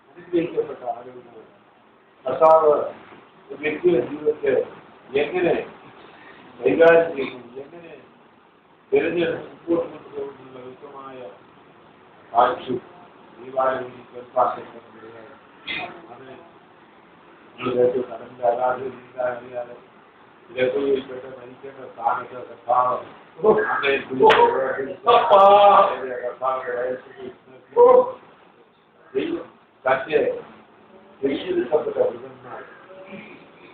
അനുഗ്രഹിക്കപ്പെട്ട ആരോഗ്യമാണ്. കർത്താവ് വ്യക്തിയുടെ ജീവിതത്തെ എങ്ങനെ കൈകാര്യം ചെയ്യുന്നു, എങ്ങനെ തിരഞ്ഞെടുത്ത് മുമ്പോട്ട് കൊണ്ടുപോകുന്നുള്ള വ്യക്തമായ കാഴ്ച ദൈവാലയം കേൾപ്പാക്കുന്നത് അത് നിങ്ങളിലേക്ക് കടലിന്റെ അകാതെ അറിയാതെ ഇരക്കപ്പെട്ട മരിക്കേണ്ട സ്ഥാനത്ത് കർത്താവ് തന്റെ തിരഞ്ഞെടുക്കപ്പെട്ട മൃഗന്മാർ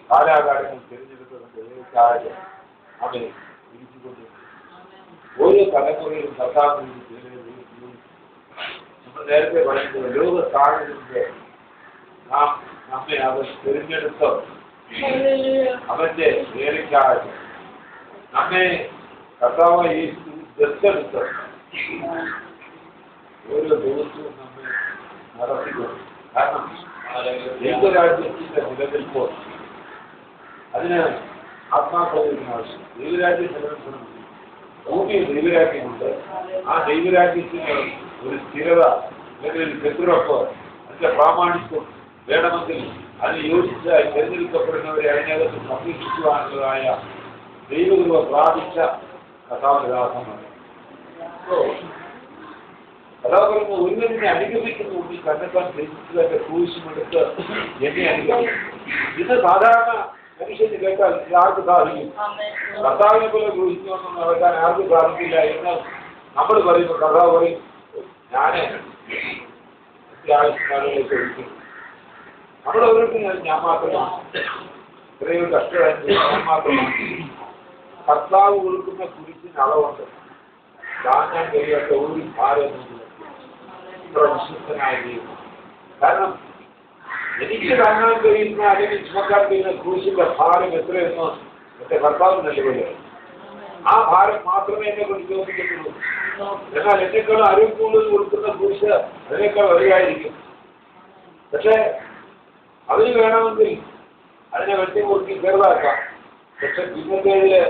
കാലാകാലങ്ങൾ തിരഞ്ഞെടുത്തതിന്റെ അവനെ തിരിച്ചുകൊണ്ട് ഓരോ തലമുറയിലും കർത്താവ് നമ്മൾ നേരത്തെ പറയുന്നത് ലോക സാഹചര്യത്തെ നമ്മെ അവൻ തിരഞ്ഞെടുത്ത് അവന്റെ വേലയ്ക്കായി നമ്മെ കർത്താവ് യേശു ദത്തെടുത്ത് ഓരോ ദിവസവും നമ്മെ നടത്തിക്കൊണ്ട്, കാരണം ദൈവരാജ്യത്തിന്റെ നിലനിൽപ്പോ അതിന് ആത്മാക്കളത്തിന് ആവശ്യം. ദൈവരാജ്യം നിലനിൽക്കണമെങ്കിൽ ഭൂമിയിൽ ദൈവരാജ്യമുണ്ട്. ആ ദൈവരാജ്യത്തിന് ഒരു സ്ഥിരത അല്ലെങ്കിൽ ഒരു ചതുരപ്പ്, അതിന്റെ പ്രാമാണിത്വം വേണമെങ്കിൽ അതിന് യോജിച്ചായി തിരഞ്ഞെടുക്കപ്പെടുന്നവരെ അതിനകത്ത് സംരക്ഷിക്കുവാനുള്ളതായ ദൈവകൃപ പ്രാപിച്ച കഥാവിലാസമാണ്. അതാ പറയുന്നത് ഒരുവനെ അനുഗമിക്കുന്ന ഉള്ളിൽ തന്നെത്താൻ ധരിച്ചതൊക്കെ ക്രൂശുമെടുത്ത് എന്നെ അനുഗമിക്കും. ഇത് സാധാരണ മനുഷ്യന് കേട്ടാൽ ആർക്ക് സാധിക്കും? കർത്താവിനെ പോലെ ക്രൂശിക്കൊന്നും നടക്കാൻ ആർക്കും സാധിക്കില്ല എന്ന് നമ്മൾ പറയുമ്പോൾ കർത്താവ് പറയും, ഞാന് അത്യാവശ്യങ്ങളിലേക്ക് ഒഴിക്കും. നമ്മുടെ ഓരോരുത്തരും ഞാൻ മാത്രമാണ്, ഇത്രയും കഷ്ടമായി ഞാൻ മാത്രമാണ്. കർത്താവ് കൊടുക്കുന്ന കുരിശിന് അളവുണ്ട്. താങ്ങാൻ കഴിയാത്ത ഒരു ഭാരമൊന്നുമില്ല. ഇത്ര വിശ്വസ്തനായ ദൈവം. കാരണം എനിക്ക് താങ്ങാൻ കഴിയുന്ന അല്ലെങ്കിൽ ചുമക്കാൻ കഴിയുന്ന ക്രൂശിന്റെ ഭാരം എത്രയെന്ന് എന്റെ കർത്താവ് നല്ലപോലെ. ആ ഭാരം മാത്രമേ എന്നെ കൊണ്ട് ചോദിക്കത്തുള്ളൂ. എന്നാൽ എന്നെക്കാളും അറിവ് കൂടുതൽ കൊടുക്കുന്ന ക്രൂശ് അതിനേക്കാൾ വലുതായിരിക്കും. പക്ഷെ അതിന് വേണമെങ്കിൽ അതിനെ വെട്ടിമുറുക്കി ചെറുതാക്കാം. പക്ഷെ പിന്നത്തേതില്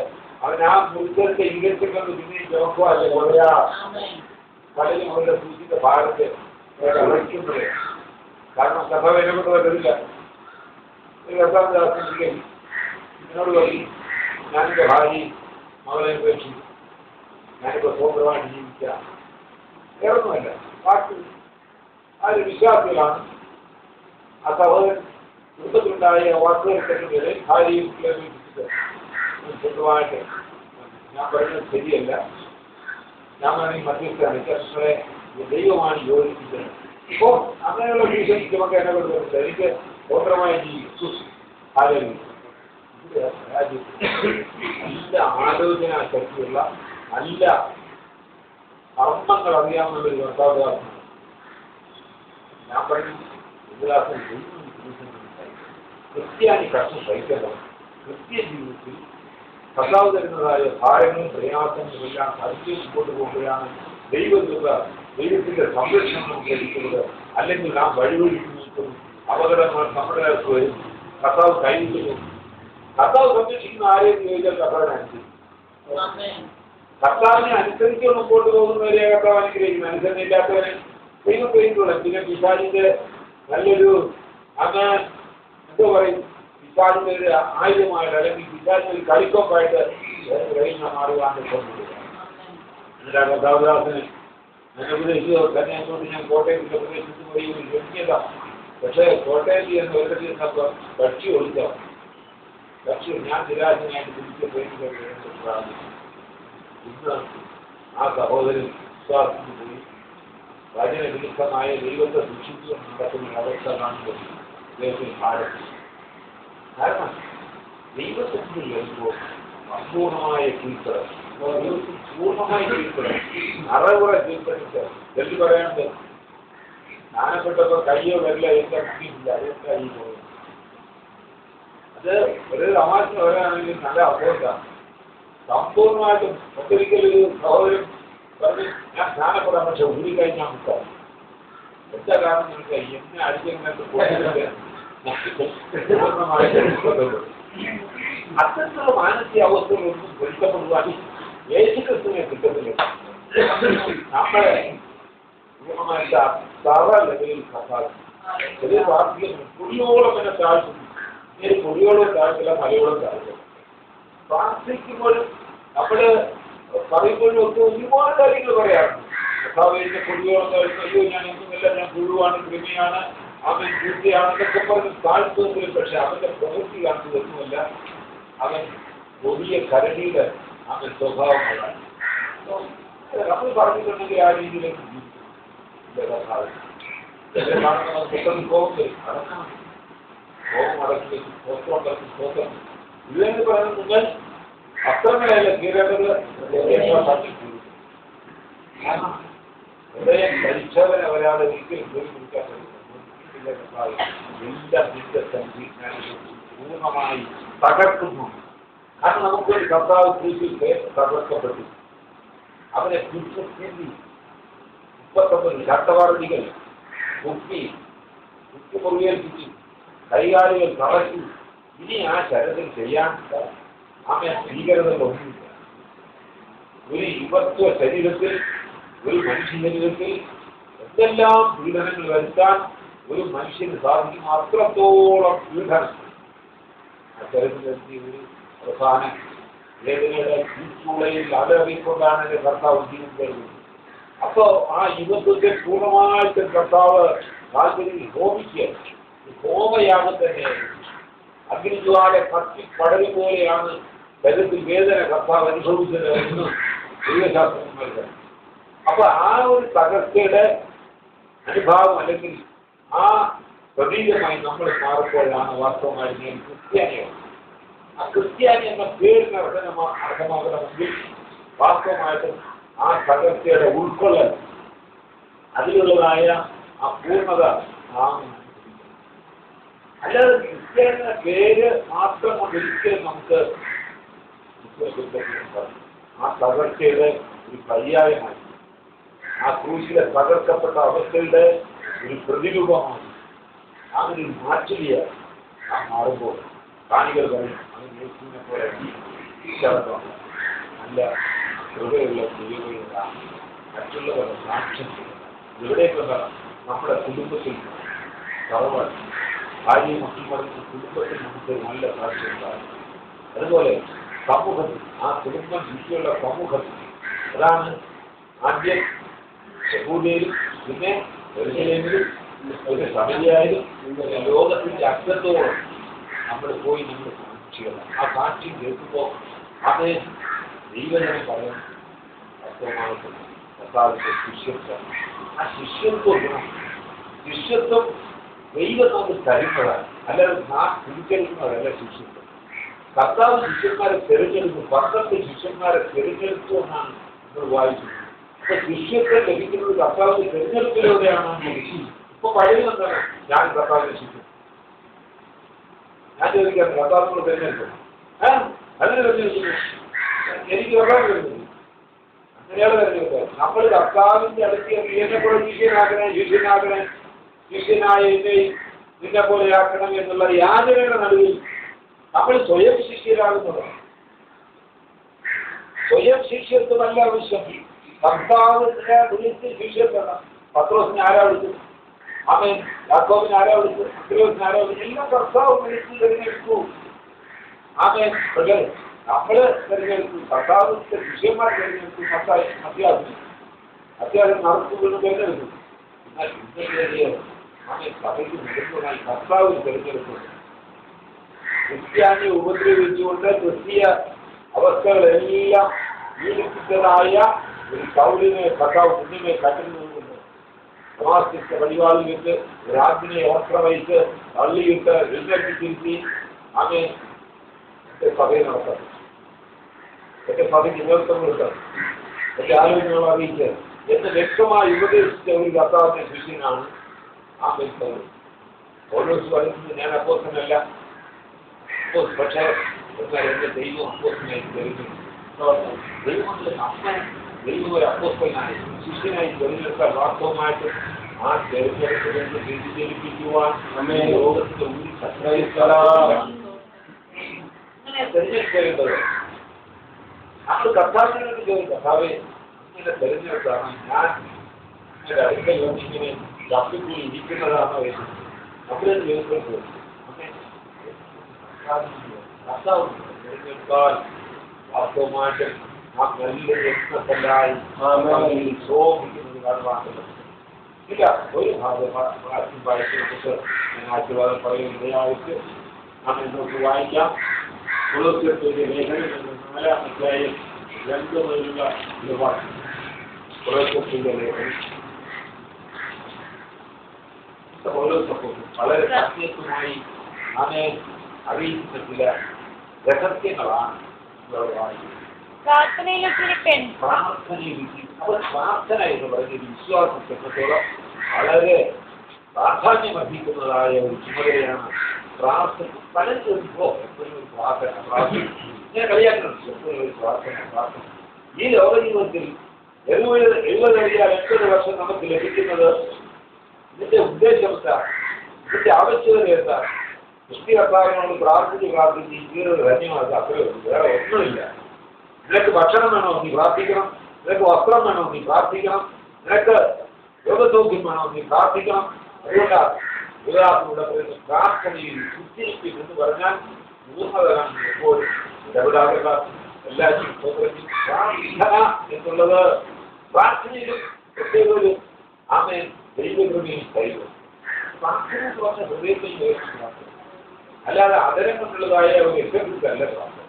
അവൻ ആ മുഴുവന്റെ ഇംഗത്തെ കൊണ്ട് പിന്നെയും ചോക്കുവല്ലേ പറയാ പലരും അവരുടെ സൂചിന്റെ ഭാരത്തെ വഹിക്കുമ്പോഴേ. കാരണം കർത്താവ് എന്നെ കൊണ്ട് വരില്ല. കർത്താവ് എന്നോട് പറയും, ഞാനെന്റെ ഭാര്യയും മകളെ ഉപേക്ഷിക്കും, ഞാനിപ്പോ സ്വതന്ത്രമായിട്ട് ജീവിക്കാം. വേറൊന്നുമല്ല, ബാക്കി ആ ഒരു വിശ്വാസത്തിലാണ് ആ സഹോദരൻ കുടുംബത്തിലുണ്ടായ വാക്കുകൾക്കിടയിൽ ഭാര്യയും സ്വന്തമായിട്ട് ഞാൻ പറയുന്നത് ശരിയല്ല, ഞാൻ വേണമെങ്കിൽ മധ്യസ്ഥാണ് കർഷകരെ ദൈവമാണ് യോജിപ്പിച്ചത്. ഇപ്പോൾ അങ്ങനെയുള്ള ഭീഷണിക്ക് നമുക്ക് എന്നെ കൊണ്ടുവരുന്നത് എനിക്ക് സ്വതന്ത്രമായി ജീവിക്കും. രാജ്യത്ത് നല്ല ആലോചന ശക്തിയുള്ള നല്ല കർമ്മങ്ങൾ അറിയാവുന്നൊരു കർത്താവകാശം. ഞാൻ പറഞ്ഞു ഇതിലാസം ക്രിസ്ത്യാനി കഷ്ടം സഹിക്കണം. ക്രിസ്ത്യൻ ജീവിതത്തിൽ കർത്താവ് തരുന്നതായ ഭാരങ്ങളും പ്രയാസങ്ങളും എല്ലാം സഹിച്ച് മുമ്പോട്ട് പോകുകയാണ് ദൈവത്തിന്റെ സംരക്ഷണം നമുക്ക് ലഭിക്കുന്നത്. അല്ലെങ്കിൽ നാം വഴിവഴിക്കും, അപകടങ്ങൾ നമ്മുടെ വരും, കർത്താവ് കൈവിടുന്നു. കർത്താവ് സംരക്ഷിക്കുന്ന ആരെയും ചോദിച്ചാൽ കർത്താവിനെ അനുസരിക്കും. കർത്താവിനെ അനുസരിച്ച് മുമ്പോട്ട് പോകുന്നവരെ കർത്താവ് അനുഗ്രഹിക്കുന്നു. അനുസരണയില്ലാത്തവരെ ദൈവം കഴിക്കുള്ളൂ. പിന്നെ പിശാചിന്റെ നല്ലൊരു അങ്ങ് എന്തോ പറയും, പിശാചിന്റെ ഒരു ആയുധമായിട്ട് അല്ലെങ്കിൽ പിശാചിന്റെ ഒരു കളിക്കൊപ്പായിട്ട് കഴിഞ്ഞ മാറുവാൻ കൊണ്ടുവരിക. എന്നിട്ട് കർത്താവദാസന് എന്നെ ഉപദേശിച്ചോ തന്നെ അങ്ങോട്ട് ഞാൻ കോട്ടയത്തിന്റെ പ്രദേശത്ത് പോയി ജനിച്ചതാ. പക്ഷേ കോട്ടയത്തിൽ എന്ന് ഒരിടത്തിൽ നിന്നപ്പോൾ കക്ഷി ഒളിച്ചോ. കക്ഷി ഞാൻ നിരാശനായിട്ട് തിരിച്ച് ട്രെയിനിൽ ഇന്ന് ആ സഹോദരൻ വിശ്വാസത്തിന് പോയി വചന വിരുദ്ധമായ ദൈവത്തെ സൂക്ഷിച്ചുകൊണ്ട് നടക്കുന്ന അവസ്ഥ കാണുമ്പോൾ ദൈവത്തിന് ഭാരം. കാരണം ദൈവത്തിന് വരുമ്പോൾ സമ്പൂർണമായ കീഴ്പ്പെടൽ, പൂർണ്ണമായി കീഴ്പ്പെടൽ, അറകുറെ കീഴ്പ്പെട്ടിട്ട് വെല്ലു പറയാണ്ട് ജ്ഞാനപ്പെട്ടപ്പോൾ കയ്യോ വരില്ല എന്റെ മുന്നില്ല അതെന്താ ഈ പോകുന്നത്. അത് ഒരു തമാശ വരാണെങ്കിൽ നല്ല അബോധമാണ്. സമ്പൂർണ്ണമായിട്ടും ഒരിക്കലൊരു സഹോദരൻ പറഞ്ഞ് ഞാൻ ജ്ഞാനപ്പെടാൻ പക്ഷെ ഊരിക്കഴിഞ്ഞാൽ മുക്കാം. എന്താ കാരണം നിങ്ങൾക്ക് എന്നെ അടിച്ചെങ്ങനെ പൂർണ്ണമായിട്ട് അത്തരത്തിലുള്ള മാനസിക അവസ്ഥകളൊന്നും പൊരുത്തപ്പെടുവാൻ യേശുക്രിസ്തുവിനെ കിട്ടത്തില്ല. നമ്മളെ പൂർണ്ണമായിട്ട് സർവ ലെവലിൽ ഒരു പ്രാർത്ഥിക്കുന്നു. കുടിയോളം എന്നെ താഴ്ത്തുന്നു. ഇനി കുടിയോളം താഴ്ത്തില്ല, മലയോളം താഴ്ത്തില്ല. പ്രാർത്ഥിക്കുമ്പോഴും നമ്മള് പറയുമ്പോഴും ഒക്കെ ഒരുപാട് കാര്യങ്ങൾ പറയാറുണ്ട്. കർത്താവിന്റെ കുടിയോളം താഴ്ത്തുന്നു, അയ്യോ ഞാൻ ഒന്നുമില്ല, ഞാൻ പുഴുവാണ്, കൃമിയാണ്, അവൻ ചൂട്ടയാണെന്നൊക്കെ പറഞ്ഞ് താഴ്ത്തുമെങ്കിലും പക്ഷെ അവന്റെ പ്രവൃത്തി കാണുന്നതൊന്നുമല്ല. അവൻ വലിയ കരടിയുടെ അവൻ സ്വഭാവങ്ങളാണ്. നമ്മൾ പറഞ്ഞിട്ടുണ്ടെങ്കിൽ ആ രീതിയിലേക്ക് പെട്ടെന്ന് കോപം അടക്കണം. കോപം അടക്കി സ്വന്തം ഇതെന്ന് പറയുന്നത് നിങ്ങൾ അത്രങ്ങളല്ല തീരേണ്ടത്. കാരണം ഹൃദയം ധരിച്ചവരെ ഒരാളെ ഒരിക്കലും ജോലി കൊടുക്കാൻ എല്ലാ പൂർണ്ണമായി തകർക്കുന്നു. കാരണം നമുക്കൊരു കർത്താവ് ക്രൂശിൽ തകർക്കപ്പെട്ടു. അവനെ കുറിച്ച് 39 ചട്ടവാർഡികൾ കുത്തി മുറിവേൽപ്പിച്ചു, കൈകാലുകൾ തറച്ചു. ഇനി ആ ശരത്തിൽ ചെയ്യാൻ അവൻ ഭീകരതകളൊന്നുമില്ല. ഒരു യുവത്വ ശരീരത്തിൽ, ഒരു മനുഷ്യ ശരീരത്തിൽ എന്തെല്ലാം പീഡനങ്ങൾ വരുത്താൻ ഒരു മനുഷ്യന് സാധിക്കും, അത്രത്തോളം പീഡനം ആ ശരീരത്തിലെത്തി ഒരു അവസാന വേദനയുടെ ചൂളയിൽ അലറിക്കൊണ്ടാണ് എൻ്റെ കർത്താവ് ജീവിതം. അപ്പോ ആ യുവത്വത്തെ പൂർണ്ണമായിട്ട് കർത്താവ് താല്പര്യം ഹോമിക്കുക. ഹോമയാഗം തന്നെയാണ്. അഗ്നിജ്വാല കത്തി പടരു പോലെയാണ് ശരീരത്തിൽ വേദന കർത്താവ് അനുഭവിച്ചത് എന്ന് ദൈവശാസ്ത്രജ്ഞർക്ക്. അപ്പൊ ആ ഒരു തകർച്ചയുടെ അനുഭാവം അല്ലെങ്കിൽ ആ പ്രതീകമായി നമ്മൾ മാറുമ്പോഴാണ് വാസ്തവമായി ഞാൻ ക്രിസ്ത്യാനിയാണ്. ആ ക്രിസ്ത്യാനി എന്ന പേരിന് അർത്ഥമാകണമെങ്കിൽ വാസ്തവമായിട്ടും ആ തകർച്ചയുടെ ഉൾക്കൊള്ളൽ, അതിലുള്ളതായ ആ പൂർണ്ണത അല്ലാതെ ക്രിസ്ത്യാനി എന്ന പേര് മാത്രം കൊണ്ട് ഒരിക്കലും നമുക്ക് ആ തകർച്ചയുടെ ഒരു പര്യായമായി, ആ ക്രൂശിലെ തകർക്കപ്പെട്ട അവസ്ഥയുടെ ഒരു പ്രതിരൂപമാണ്. അങ്ങനെ ഒരു മാറ്റുലിയ ആ മാറുമ്പോൾ കാണികൾ പറയും അത് യേശുവിനെ പോലെ ശബ്ദമാണ്, നല്ല ഹൃദയമുള്ള ദൈവങ്ങളാണ്, മറ്റുള്ളവരുടെ സാക്ഷ്യം എവിടേക്കൊക്കെ നമ്മുടെ കുടുംബത്തിൽ കുറവാണ്. ഭാര്യ മക്കൾ പറഞ്ഞ കുടുംബത്തിൽ നമുക്ക് നല്ല സാക്ഷ്യം ഉണ്ടാകും. അതുപോലെ സമൂഹത്തിൽ, ആ കുടുംബം ചുറ്റിയുള്ള സമൂഹത്തിൽ, അതാണ് ആദ്യം യഹൂദയിലും പിന്നെ യെരൂശലേമിലും ഒരു സഭയായാലും ലോകത്തിന്റെ അറ്റത്തോളം നമ്മൾ പോയി നമ്മൾ സാക്ഷികൾ. ആ സാക്ഷ്യം കേൾക്കുമ്പോൾ അത് ദൈവജനം പറയും വാസ്തവമായിട്ട് കർത്താവിന്റെ ശിഷ്യത്വം. ആ ശിഷ്യത്വം ദൈവം നമുക്ക് തരുന്നതാണ്, അല്ലാതെ നാം തിരിച്ചെടുക്കുന്നതല്ല ശിഷ്യത്വം. കർത്താവ് ശിഷ്യന്മാരെ തിരഞ്ഞെടുക്കും, 12 ശിഷ്യന്മാരെ തിരഞ്ഞെടുത്തു എന്നാണ് നമ്മൾ വായിക്കുന്നത്. അപ്പൊ ശിഷ്യത്വം ലഭിക്കുന്നത് കർത്താവിന്റെ തിരഞ്ഞെടുപ്പിലൂടെയാണ്. ഇപ്പൊ പഴയത് എന്താണ്? ഞാൻ കർത്താവിനെ ശിഷ്യൻ. ഞാൻ ചോദിക്കാറ് കർത്താവിനോട് തിരഞ്ഞെടുക്കും, അതിന് തിരഞ്ഞെടുക്കുന്നു, എനിക്ക് കർത്താവ് തിരഞ്ഞെടുക്കും, അങ്ങനെയാണ് തിരഞ്ഞെടുക്കുക. നമ്മൾ കർത്താവിന്റെ അടുത്ത് എന്നെ പോലെ ശിഷ്യനായ എന്നെയും നിന്നെ പോലെ ആക്കണം എന്നുള്ള യാചനയുടെ നടുവിൽ നമ്മൾ സ്വയം ശിഷ്യരാകുന്നതാണ്. സ്വയം ശിഷ്യത്വമല്ല ആവശ്യം, കർത്താവിനെ വിളിച്ച് ശിഷ്യത്വം. പത്രോസിനെ ആരാ വിളിച്ചു? ആമേൻ. യാക്കോബിനെ ആരാ വിളിച്ചു? അന്ത്രയോസിനെ ആരാ വിളിച്ചു? എല്ലാം കർത്താവ് വിളിച്ച് തിരഞ്ഞെടുത്തു. ആമേൻ. നമ്മള് തിരഞ്ഞെടുത്തു, കർത്താവിന്റെ ശിഷ്യന്മാർ തിരഞ്ഞെടുത്തു. അത്യാവശ്യം നടത്തുന്നത് തിരഞ്ഞെടുത്തു. എന്നാൽ ഇന്നലെ ആമേൻ സഭയ്ക്ക് മുഴുവനായി കർത്താവ് തിരഞ്ഞെടുത്തു. ക്രിസ്ത്യാനിയെ ഉപദ്രവിച്ചുകൊണ്ട് ക്രിസ്തീയ അവസ്ഥകളെല്ലാം ജീവിപ്പിച്ചതായ ഒരു പൗരനെ കർത്താവ് കുഞ്ഞിനെ കണ്ടിരുന്നതുകൊണ്ട് സമാസിച്ച പരിപാടിയിൽ വെച്ച് രാജ്ഞിനെ ഓർമ്മവഹിച്ച് തള്ളിയിട്ട് എഴുന്നേൽപ്പിച്ചിരുത്തി ആമേ എന്റെ സഭയെ നടത്തണം, എന്റെ സഭയ്ക്ക് നേതൃത്വം കൊടുക്കണം, എന്റെ ആലോചനകൾ അറിയിച്ച് എന്ന് വ്യക്തമായി ഉപദേശിച്ച ഒരു കർത്താവിന്റെ ശിഷ്യനാണ് ആമേ പൗലോസ്. പൗലോസ് പറയുന്നത് ഞാൻ അപ്പോസ്തലനല്ല, പക്ഷേ എന്നാൽ എന്റെ ദൈവം അപ്പോസ്തലനായി തിരഞ്ഞെടുത്തു. ദൈവം ഒരു അപ്പോസ്തലനായി ശിഷ്യനായി തിരഞ്ഞെടുത്താൽ വാസ്തവമായിട്ട് ആ തിരഞ്ഞെടുപ്പിലേക്ക് വ്യതിചലിപ്പിക്കുവാൻ നമ്മെ ലോകത്തിന്റെ ഉള്ളിൽ അങ്ങനെ തിരഞ്ഞെടുക്കേണ്ടത്. നമ്മൾ കർത്താവിനെ ചോദിക്കും, കർത്താവെ ഇങ്ങനെ തിരഞ്ഞെടുത്താണ് ഞാൻ ഇങ്ങനെ അടുക്കൽ വന്നിങ്ങനെ തപ്പിക്കൂടി ഇരിക്കുന്നതാണോ എന്ന് നമ്മളത് ചോദിക്കുന്നത്. കർത്താവ് തിരഞ്ഞെടുത്താൽ വാസ്തവമായിട്ട് ആ നല്ല യത്നത്തല്ലായി ശോഭിക്കുന്നത് കാണുവാനുള്ളത് ഇല്ല. ഒരു ഭാഗം വായിച്ച് നമുക്ക് ഞാൻ ആശീർവാദം പറയുന്നതായിട്ട് നാം ഇന്നോട്ട് വായിക്കാം. കൊളോസ്യരുടെ ലേഖനം 4-ാം അധ്യായം 2 മുതലുള്ള നിലപാട്. കൊളോസ്യരുടെ ലേഖനം വളരെ സത്യത്വമായി നാമെ അറിയിക്കുന്ന ചില രഹസ്യങ്ങളാണ് പ്രാർത്ഥന എന്ന് പറയുന്ന വിശ്വാസത്തെത്തോളം വളരെ പ്രാധാന്യം അർഹിക്കുന്നതായ ഒരു ചുമതലയാണ് പ്രാർത്ഥന. പലരും എപ്പോഴും ഒരു പ്രാർത്ഥന ഞാൻ കളിയാക്കുന്നുണ്ട്, എപ്പോഴും ഒരു പ്രാർത്ഥന. ഈ ലോക ജീവിതത്തിൽ 70-80 വർഷം നമുക്ക് ലഭിക്കുന്നത് ഇതിന്റെ ഉദ്ദേശം എന്താ, ഇതിന്റെ ആവശ്യകത എന്താ? ക്രിസ്ത്യ കർത്താവിനോട് പ്രാർത്ഥിച്ച് ഈ ജീവിതം ധന്യമാക്കുക, അത്രയേ ഉള്ളൂ, വേറെ ഒന്നുമില്ല. നിനക്ക് ഭക്ഷണം വേണോ നീ പ്രാർത്ഥിക്കണം, നിനക്ക് വസ്ത്രം വേണോ നീ പ്രാർത്ഥിക്കണം, നിനക്ക് രോഗസൗഖ്യം വേണോ നീ പ്രാർത്ഥിക്കണം. അതുകൊണ്ടാണ് യുവതാക്കളുടെ പറയുന്ന പ്രാർത്ഥനയിൽ ശുദ്ധിരിക്കും എന്ന് പറഞ്ഞാൽ പൂർണ്ണതരാണ് എപ്പോഴും ഇടപെടാറുള്ള എല്ലാവരും പ്രാർത്ഥന എന്നുള്ളത് പ്രാർത്ഥനയിലും പ്രത്യേക ഒരു ആമേൻ ദൈവകൃപയും കഴിവ്. പ്രാർത്ഥന എന്ന് പറഞ്ഞ ഹൃദയത്തിൽ പ്രാർത്ഥന, അല്ലാതെ അതരം കൊണ്ടുള്ളതായ ഒരു എഫക്റ്റ് അല്ല പ്രാർത്ഥന.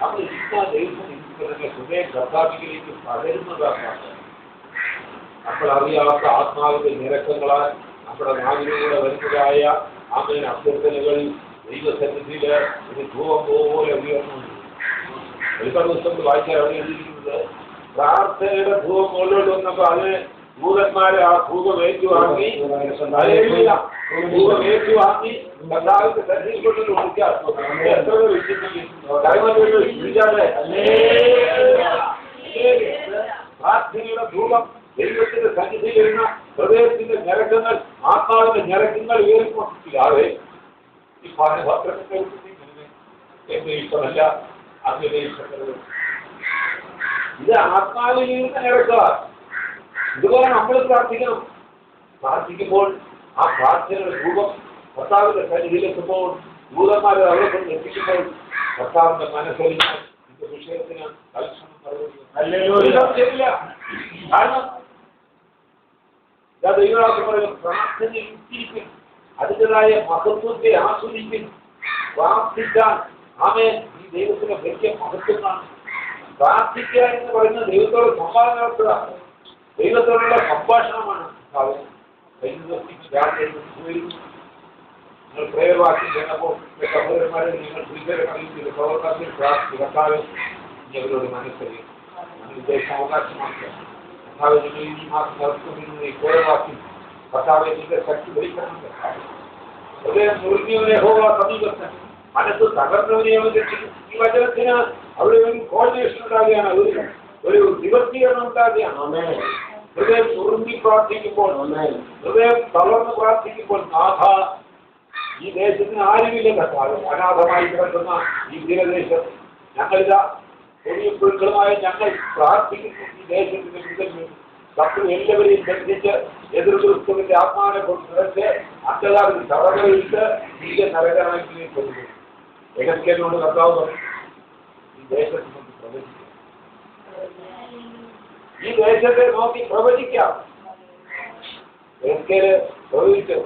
നമ്മൾ ഇരിക്കുന്ന ദൈവം ഇരിക്കുന്നതിന്റെ ഹൃദയം കർത്താവിലേക്ക് പകരുന്നതാണ് പ്രാർത്ഥന. നമ്മൾ അറിയാത്ത ആത്മാവിന്റെ നിരക്കങ്ങളാൽ നമ്മുടെ നാവിലൂടെ വരുന്നതായ ആമേൻ അഭ്യർത്ഥനകൾ ദൈവസന്നിധിയിൽ ഒരു ധൂപം പോലെ ഉയർന്നു. ഒരുപാട് ദിവസം വായിച്ചാൽ അവിടെ എഴുതിയിരിക്കുന്നത് പ്രാർത്ഥനയുടെ ധൂപം മുകളിലോട്ട് വന്നപ്പോൾ അതിന് ദൂതന്മാരെ ആ ധൂപം ഏറ്റുവാങ്ങി കർത്താവിന്റെ സന്നിധിയിൽ കൊണ്ടു കൊടുക്കാൻ എത്ര പ്രാർത്ഥനയുടെ ധൂപം ദൈവത്തിന്റെ സന്നിധിയിൽ വരുന്ന ഹൃദയത്തിന്റെ ഞരക്കങ്ങൾ, ആത്മാവിന്റെ ഞരക്കങ്ങൾ ഉയർത്തിക്കൊണ്ടിരിക്കാതെ ഈ പാനപാത്രങ്ങൾ എന്റെ ഇഷ്ടമല്ല, അങ്ങനെ ഇഷ്ടമല്ല. ഇത് ആത്മാവിൽ നിന്ന് ഞരക്കുക. ഇതുപോലെ നമ്മൾ പ്രാർത്ഥിക്കണം. പ്രാർത്ഥിക്കുമ്പോൾ ആ പ്രാർത്ഥനയുടെ രൂപം കർത്താവിന്റെ സന്നിധിയിലെത്തുമ്പോൾ ദൂതന്മാരെ അവിടെ കൊണ്ട് എത്തിക്കുമ്പോൾ കർത്താവിന്റെ മനസ്സറിഞ്ഞാൽ ഇതിന്റെ വിഷയത്തിന് തൽക്ഷണം മറുപടി. കാരണം ദൈവരാജ് പറയുന്നത് പ്രാർത്ഥനയിൽ ഉറ്റിരിക്കും, അതിൻ്റെതായ മഹത്വത്തെ ആസ്വദിക്കും. പ്രാർത്ഥിക്കാൻ ആമേൻ ഈ ദൈവത്തിന്റെ വലിയ മഹത്വമാണ്. പ്രാർത്ഥിക്കുക എന്ന് പറയുന്നത് ദൈവത്തോട് സംവാദം നടത്തുക, ദൈവത്തോടുള്ള സംഭാഷണമാണ്. നിങ്ങൾ പ്രേരവാക്യം ചെന്നപ്പോൾ സഹോദരന്മാരെ നിങ്ങൾ സ്വീകരണം അറിയിച്ചില്ല, പ്രവർത്തനത്തിൽ പ്രാർത്ഥിക്കാതെ അവരോട് മനസ്സറിയും ഉദ്ദേശം അവകാശമാക്കുക. കർത്താവ് നിങ്ങൾ ഈ മാസം നടത്തുന്ന ഈ പ്രേരവാക്യം കർത്താവെ നിന്റെ ശക്തി ഭരിക്കണം. ഹൃദയം മുറിഞ്ഞവനെ ഹോവാ സമീപത്ത്, മനസ്സ് തകർന്നവനെ അവൻ രക്ഷിക്കും. ഈ വചനത്തിന് അവിടെ ഒരു കോർഡിനേഷൻ ഉണ്ടാകുകയാണ്, ഒരു നിവർത്തീകരണം ഉണ്ടാകുകയാണ്. ഹൃദയം മുറുങ്ങി പ്രാർത്ഥിക്കുമ്പോൾ, ഹൃദയം തളർന്ന് പ്രാർത്ഥിക്കുമ്പോൾ, നാഥ ഈ ദേശത്തിന് ആരുമില്ല കർത്താവ്, അനാഥമായി കിടക്കുന്ന ഈ തീരദേശം ഞങ്ങളിതാ പൊടിയപ്പുഴുക്കളുമായി ഞങ്ങൾ പ്രാർത്ഥിക്കുന്നു. ഈ ദേശത്തിന്റെ വിടുതൽ ശത്രു എല്ലാവരെയും ബന്ധിച്ച് എതിർക്രിസ്തുവിന്റെ ആത്മാവിനെ കൊണ്ട് നിറച്ച് അന്ധകാരത്തിൽ തടവയിട്ട് ഇതിന്റെ നരകനാക്കി കൊണ്ടുപോകും. എഗസ്കേലിനോട് കർത്താവ് പറഞ്ഞു, ഈ ദേശത്ത് നമുക്ക് പ്രവചിക്കാം, ഈ ദേശത്തെ നോക്കി പ്രവചിക്കാം. എഗസ്കേല് പ്രവചിച്ചു.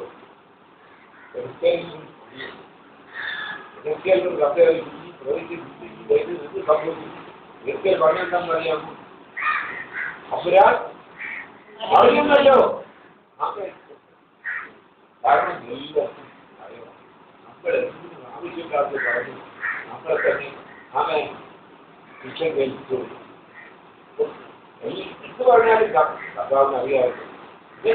എഗസ്കേലിനോട് കർത്താവ് ഈ പ്രവചിച്ച് ഈ ദേശത്ത് എന്ത് സംഭവിക്കും? എഗസ്കേൽ പറഞ്ഞെന്താണെന്ന് അറിയാമോ? അപരാൻ അറിയുന്നല്ലോ. കാരണം നമ്മൾ ആവശ്യമില്ലാത്ത പറഞ്ഞു നമ്മളെ തന്നെ ആമേ ശിക്ഷ കഴിച്ചു. എന്ത് പറഞ്ഞാലും കർത്താവിന് അറിയാമല്ലോ.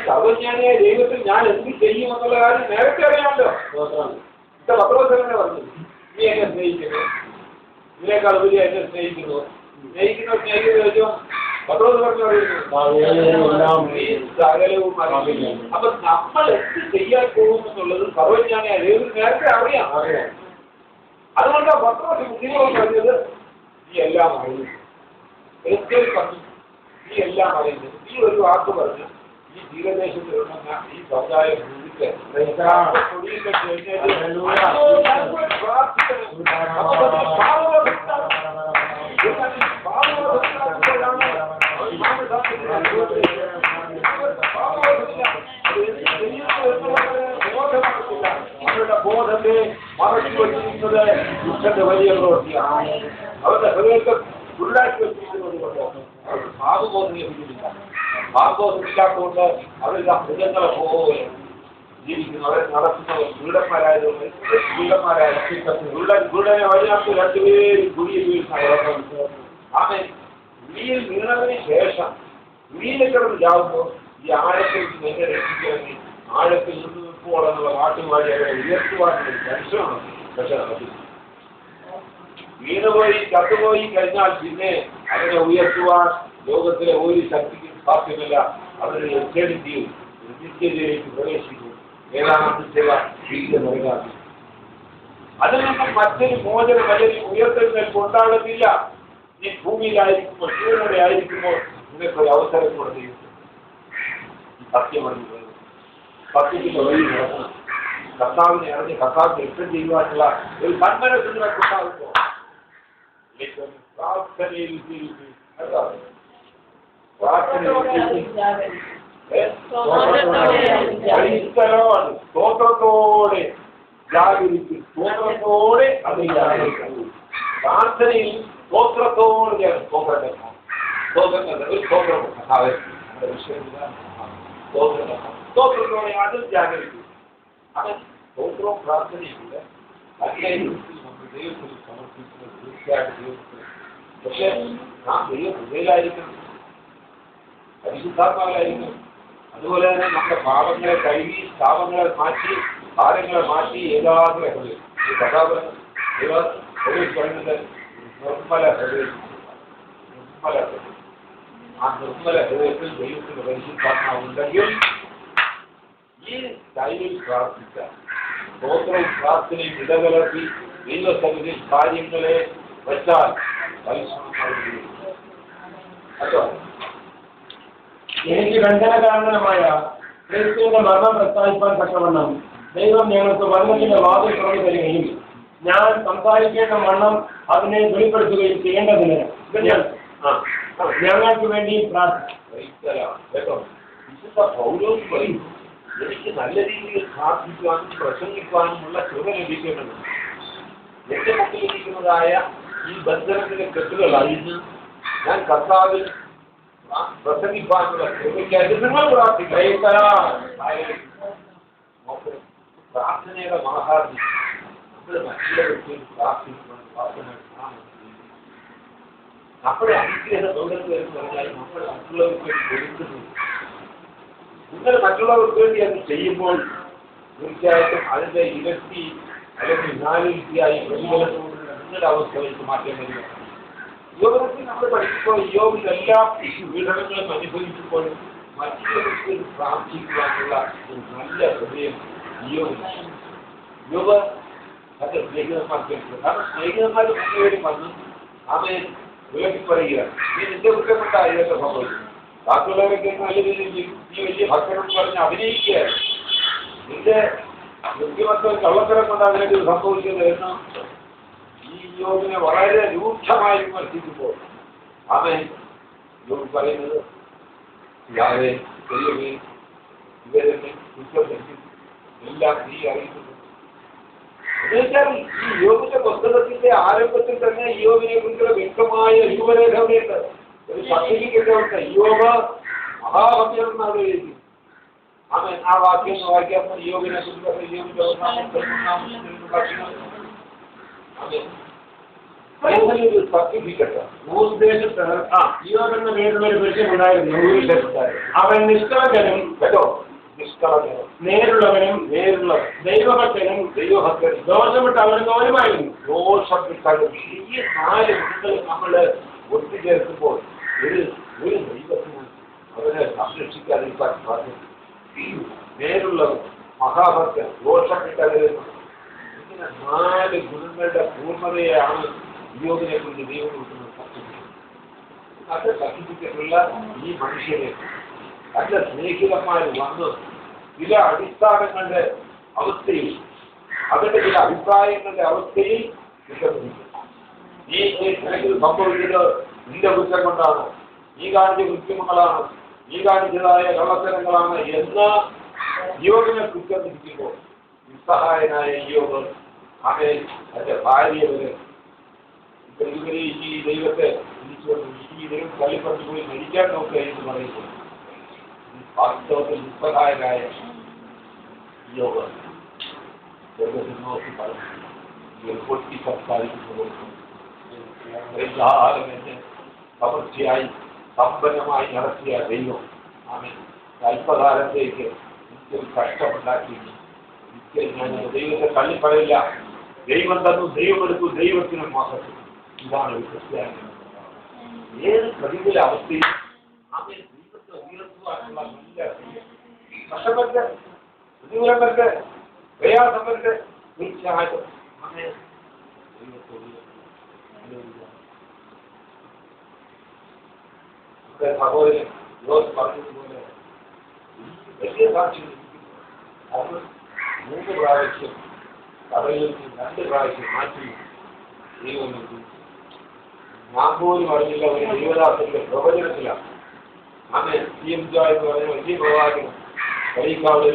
സർവജ്ഞാനിയായ ദൈവത്തിൽ ഞാൻ എന്ത് ചെയ്യുമെന്നുള്ള കാര്യം നേരത്തെ അറിയാമല്ലോ. പത്രോസനെ പറഞ്ഞു, നീ എന്നെ സ്നേഹിക്കുന്നു, ഇതിനേക്കാൾ വലിയ എന്നെ സ്നേഹിക്കുന്നു. സ്നേഹിക്കുന്ന പത്രോസ് പറഞ്ഞു സകലവും അറിയില്ല. അപ്പൊ നമ്മൾ എന്ത് ചെയ്യാൻ പോകുമെന്നുള്ളത് സർവജ്ഞാനിയായ ദൈവത്തിന് നേരത്തെ അറിയാം. അതുകൊണ്ടാണ് പത്രോസ് ബുദ്ധിമുട്ട് പറഞ്ഞത്, നീ എല്ലാം അറിയുന്നു. പറഞ്ഞു, നീ എല്ലാം അറിയുന്നു. നീ ഒരു വാക്ക് പറഞ്ഞു ഈ തീരദേശത്തിലുണ്ടെന്ന ഈ സമുദായം അവരുടെ ബോധത്തെ മറച്ചു വച്ചിരിക്കുന്നത് ദുഃഖന്റെ വലിയ പ്രവൃത്തിയാണ്. അവരുടെ ഹൃദയത്തെ ഉള്ളാക്കി വച്ചിരിക്കുന്നത് കൊണ്ട് അവർക്ക് ഭാവബോധം ലഭിക്കുന്നില്ല. ഭാവബോധമില്ലാത്തതുകൊണ്ട് അവരുടെ മൃഗങ്ങളെ പോലെ ജീവിക്കുന്നു. അവരെ നടത്തുന്നവർ ദുരിതന്മാരായതുകൊണ്ട് ദുരിതനെ വഴിയാക്കി രണ്ടുപേരും കുഴിയിൽ വീഴുന്ന ആമേ. കുഴിയിൽ വീണതിന് ശേഷം കുഴിയിൽ കിടന്ന് ചാവുമ്പോൾ ഈ ആഴത്തിൽ നിന്ന് എന്നെ രക്ഷിക്കണമെങ്കിൽ ആഴത്തിൽ നിന്ന് നിൽക്കുവാണെന്നുള്ള പാട്ടുമാരി അവരെ ഉയർത്തുവാനുള്ള മനുഷ്യനാണ്. പക്ഷെ നടത്തി വീണുപോയി ചത്തുപോയി കഴിഞ്ഞാൽ പിന്നെ അവരെ ഉയർത്തുവാൻ ലോകത്തിലെ ഒരു ശക്തിക്കും സാധ്യമല്ല. അവരുടെ എത്തേണ്ടിയും നിത്യതയിലേക്ക് പ്രവേശിക്കും. ഏതാണ്ട് ചില വീട്ടിൽ നൽകാതെ അതിൽ നിന്നും മറ്റൊരു മോചനം അല്ലെങ്കിൽ ഉയർത്തെഴുന്നേൽപ്പ് ഉണ്ടാകുന്നില്ല. ഈ ഭൂമിയിലായിരിക്കുമ്പോൾ ജീവനോടെ ആയിരിക്കുമ്പോൾ നിങ്ങൾക്കൊരു അവസരം കൊടുത്തിരിക്കും. ഈ സത്യമറിഞ്ഞു സത്യത്തിന്റെ വഴി നടക്കണം. കർത്താവിനെ അറിഞ്ഞ് കർത്താവിനെ ഇഷ്ടം ചെയ്യുവാനുള്ള ഒരു സന്മനസ് നിങ്ങൾക്കുണ്ടാകുമ്പോൾ പ്രാർത്ഥനയിൽ സ്തോത്രത്തോടെ ജാഗരിക്കും, സ്തോത്രത്തോടെ അത് ജാഗരിക്കും. പ്രാർത്ഥനയിൽ സ്തോത്രത്തോടെ സ്തോത്രത്തോടെ അത് ജാഗരിക്കും. അവൻ സ്തോത്രവും പ്രാർത്ഥനയില്ല അതിനെ നമ്മൾ ദൈവത്തിൽ സമർപ്പിക്കുന്നത് തീർച്ചയായിട്ടും ദൈവത്തിൽ. പക്ഷേ നാം ദൈവത്തിലായിരിക്കണം, പരിശുദ്ധാത്മാവിലായിരിക്കണം. അതുപോലെ തന്നെ നമ്മുടെ പാപങ്ങളെ കഴുകി, പാപങ്ങളെ മാറ്റി, ഭാരങ്ങളെ മാറ്റി ഏകാഗ്രത കഥാപനം പറയുന്നത് നിർമ്മല ഹൃദയം. നിർമ്മല ഹൃദയം, ആ നിർമ്മല ഹൃദയത്തിൽ ദൈവത്തിന് പരിശുദ്ധാത്മാവുണ്ടെങ്കിൽ ഈ ടൈമിൽ പ്രാർത്ഥിച്ച സ്തോത്രവും പ്രാർത്ഥനയും ഇടകലർത്തി ദൈവസന്നിധിയിൽ കാര്യങ്ങളെ വെച്ചാൽ അതോ എനിക്ക് രഞ്ജന കാരണമായ ക്രിസ്തുവിന്റെ മരണം പ്രസ്താവിപ്പാൻ തക്കവണ്ണം ദൈവം ഞങ്ങൾക്ക് മരണത്തിന്റെ വാതിൽ തുറന്നു തരികയും ഞാൻ സംസാരിക്കേണ്ട വണ്ണം അതിനെ വെളിപ്പെടുത്തുകയും ചെയ്യേണ്ടതിന് ഞങ്ങൾക്ക് വേണ്ടി പ്രാർത്ഥിക്കാം. പൗലോസ് പറയും, എനിക്ക് നല്ല രീതിയിൽ പ്രാർത്ഥിക്കുവാനും പ്രസംഗിക്കുവാനുമുള്ള കൃപ ലഭിക്കേണ്ടത്. എന്റെ മുമ്പിലിരിക്കുന്നതായ ഈ ബന്ധനത്തിലെ കെട്ടുകളായിരുന്നു ഞാൻ കർത്താവിൽ പ്രസംഗിക്കാനുള്ള കൃപയ്ക്കായിട്ട് നിങ്ങൾ പ്രാർത്ഥിക്കുക. പ്രാർത്ഥനയുടെ മഹാത്മ്യം നമ്മൾ മറ്റുള്ളവർക്ക് പ്രാർത്ഥിക്കുവാൻ നമ്മുടെ അനുഗ്രഹം എവിടെ വരുന്ന പറഞ്ഞാൽ നമ്മൾ മറ്റുള്ളവർക്ക് കൊടുക്കുന്നു. നിങ്ങൾ മറ്റുള്ളവർക്ക് വേണ്ടി അത് ചെയ്യുമ്പോൾ തീർച്ചയായിട്ടും അതിന്റെ ഇരട്ടി അല്ലെങ്കിൽ നാലിരട്ടിയായി പ്രതിഫലത്തോട് നിങ്ങളുടെ അവസ്ഥകൾക്ക് മാറ്റം വരിക. യോഗത്തിൽ നമ്മൾ പഠിക്കുമ്പോൾ യോഗത്തിൽ എല്ലാ പീഡനങ്ങളും അനുഭവിക്കുമ്പോൾ മറ്റുള്ളവർക്ക് പ്രാർത്ഥിക്കുവാനുള്ള ഒരു നല്ല ഹൃദയം യോഗ അത് സ്നേഹിതന്മാർക്ക്. കാരണം സ്നേഹിതന്മാർ മുന്നേറി വന്ന് അവയെ വിലക്കി പറയുകയാണ്, നീ നിന്റെ കുറ്റപ്പെട്ട ഇതൊക്കെ സംഭവിച്ചു. ബാക്കിയുള്ളവരൊക്കെ നല്ല രീതിയിൽ നീ വലിയ ഭക്ഷണം പറഞ്ഞ് അഭിനയിക്കുകയാണ്. നിന്റെ ബുദ്ധിമക്കൾ കള്ളത്തരം കൊണ്ട് അതിനൊക്കെ സംഭവിച്ചത് എന്ന് ഈ യോഗിനെ വളരെ രൂക്ഷമായി വിമർശിക്കുമ്പോൾ അവൻ യോഗി പറയുന്നത് യാതെ ദൈവമേ ഇവരെന്നെ കുറ്റപ്പെടുത്തി എല്ലാം നീ അറിയിക്കുന്നു. എന്നുവെച്ചാൽ ഈ യോഗിന്റെ പുസ്തകത്തിന്റെ ആരംഭത്തിൽ തന്നെ യോഗിനെ കുറിച്ചുള്ള വ്യക്തമായ രൂപരേഖയുണ്ട്, ഒരു സർട്ടിഫിക്കറ്റ് ഉണ്ട്. യോഗ മഹാഭക്തൻ എന്നാണ് എഴുതി. അവൻ ആ വാക്യം വായിക്കാൻ യോഗിനെ കുറിച്ച് ഒരു സർട്ടിഫിക്കറ്റ് യോഗെന്ന പേരിലൊരു പുരുഷനുണ്ടായിരുന്നു. അവൻ നിഷ്കളങ്കനും കേട്ടോ, നിഷ്കളങ്കനും നേരുള്ളവനും ദൈവഭക്തനും ദോഷമിട്ട് അവനുമായിരുന്നു. ദോഷമിട്ടാലും ഈ 4 ഗുണങ്ങൾ നമ്മൾ ഒത്തുചേർക്കുമ്പോൾ ഒരു ദൈവത്തിന് അവരെ സംരക്ഷിക്കാതിരിക്കാൻ സാധിക്കും. നേരുള്ളവൻ, മഹാഭക്തൻ, ദോഷമിട്ടവരുന്നു, ഇങ്ങനെ 4 ഗുണങ്ങളുടെ പൂർണ്ണതയാണ് യോഗിനെ കുറിച്ച് ദൈവം കൊടുക്കുന്ന സർട്ടിഫിക്കറ്റ്. അത് സർട്ടിഫിക്കറ്റുള്ള ഈ മനുഷ്യരെ നല്ല സ്നേഹിതന്മാർ വന്ന് ചില അടിസ്ഥാനങ്ങളുടെ അവസ്ഥയിൽ, അതിന്റെ ചില അഭിപ്രായങ്ങളുടെ അവസ്ഥയിൽ വിശ്വസിക്കും. നീ സംഭവിച്ചത് നിന്റെ കുറ്റം കൊണ്ടാണ്, നീ കാണിച്ച കൃത്രിമങ്ങളാണ്, നീ കാണിച്ചതായ കള്ളത്തരങ്ങളാണ് എന്ന് യോഗിനെ കുറ്റം തിരിക്കുമ്പോൾ നിസ്സഹായനായ യോഗം അവനെ തന്റെ ഭാര്യയെ വരെ ഇവരെ ഈ ദൈവത്തെ ഈ ദൈവം തള്ളിപ്പറഞ്ഞു പോയി മരിക്കാൻ നോക്കുക എന്ന് പറയുമ്പോൾ വാസ്തവത്തിൽ നിസ്സഹായനായ യോഗം നോക്കി പറഞ്ഞു പൊട്ടി സംസാരിക്കുന്നത് എന്നെ സമൃദ്ധിയായി സമ്പന്നമായി നടത്തിയ ദൈവം അവൻ അല്പകാലത്തേക്ക് എനിക്കൊരു കഷ്ടമുണ്ടാക്കി. ഞാൻ ദൈവത്തെ തള്ളിപ്പറയില്ല. ദൈവം തന്നു, ദൈവം എടുത്തു, ദൈവത്തിന് മോശം. ഇതാണ് ഒരു ക്രിസ്ത്യാനി. ഏത് പ്രതികൂല അവസ്ഥയിൽ അവൻ ദൈവത്തെ ഉയർത്തുവാനുള്ള നല്ല കഷ്ടപ്പെട്ട് പ്രതികൂലം വരട്ടെ, പ്രയാസം വരട്ടെ, തീർച്ചയായിട്ടും അവനെ ദൈവത്തെ സഹോദരൻ ജോസ് പറഞ്ഞതുപോലെ വലിയ സാക്ഷ്യം. അത് 3 പ്രാവശ്യം കടലിൽ 2 പ്രാവശ്യം മാറ്റി ദൈവം. ഞാൻ പോലും അറിഞ്ഞില്ല ഒരു ദൈവദാസന്റെ പ്രവചനത്തിലാണ് അങ്ങനെ CM ജോയ് എന്ന് പറഞ്ഞ വലിയ പ്രവാചകൻ പരീക്കാവിടെ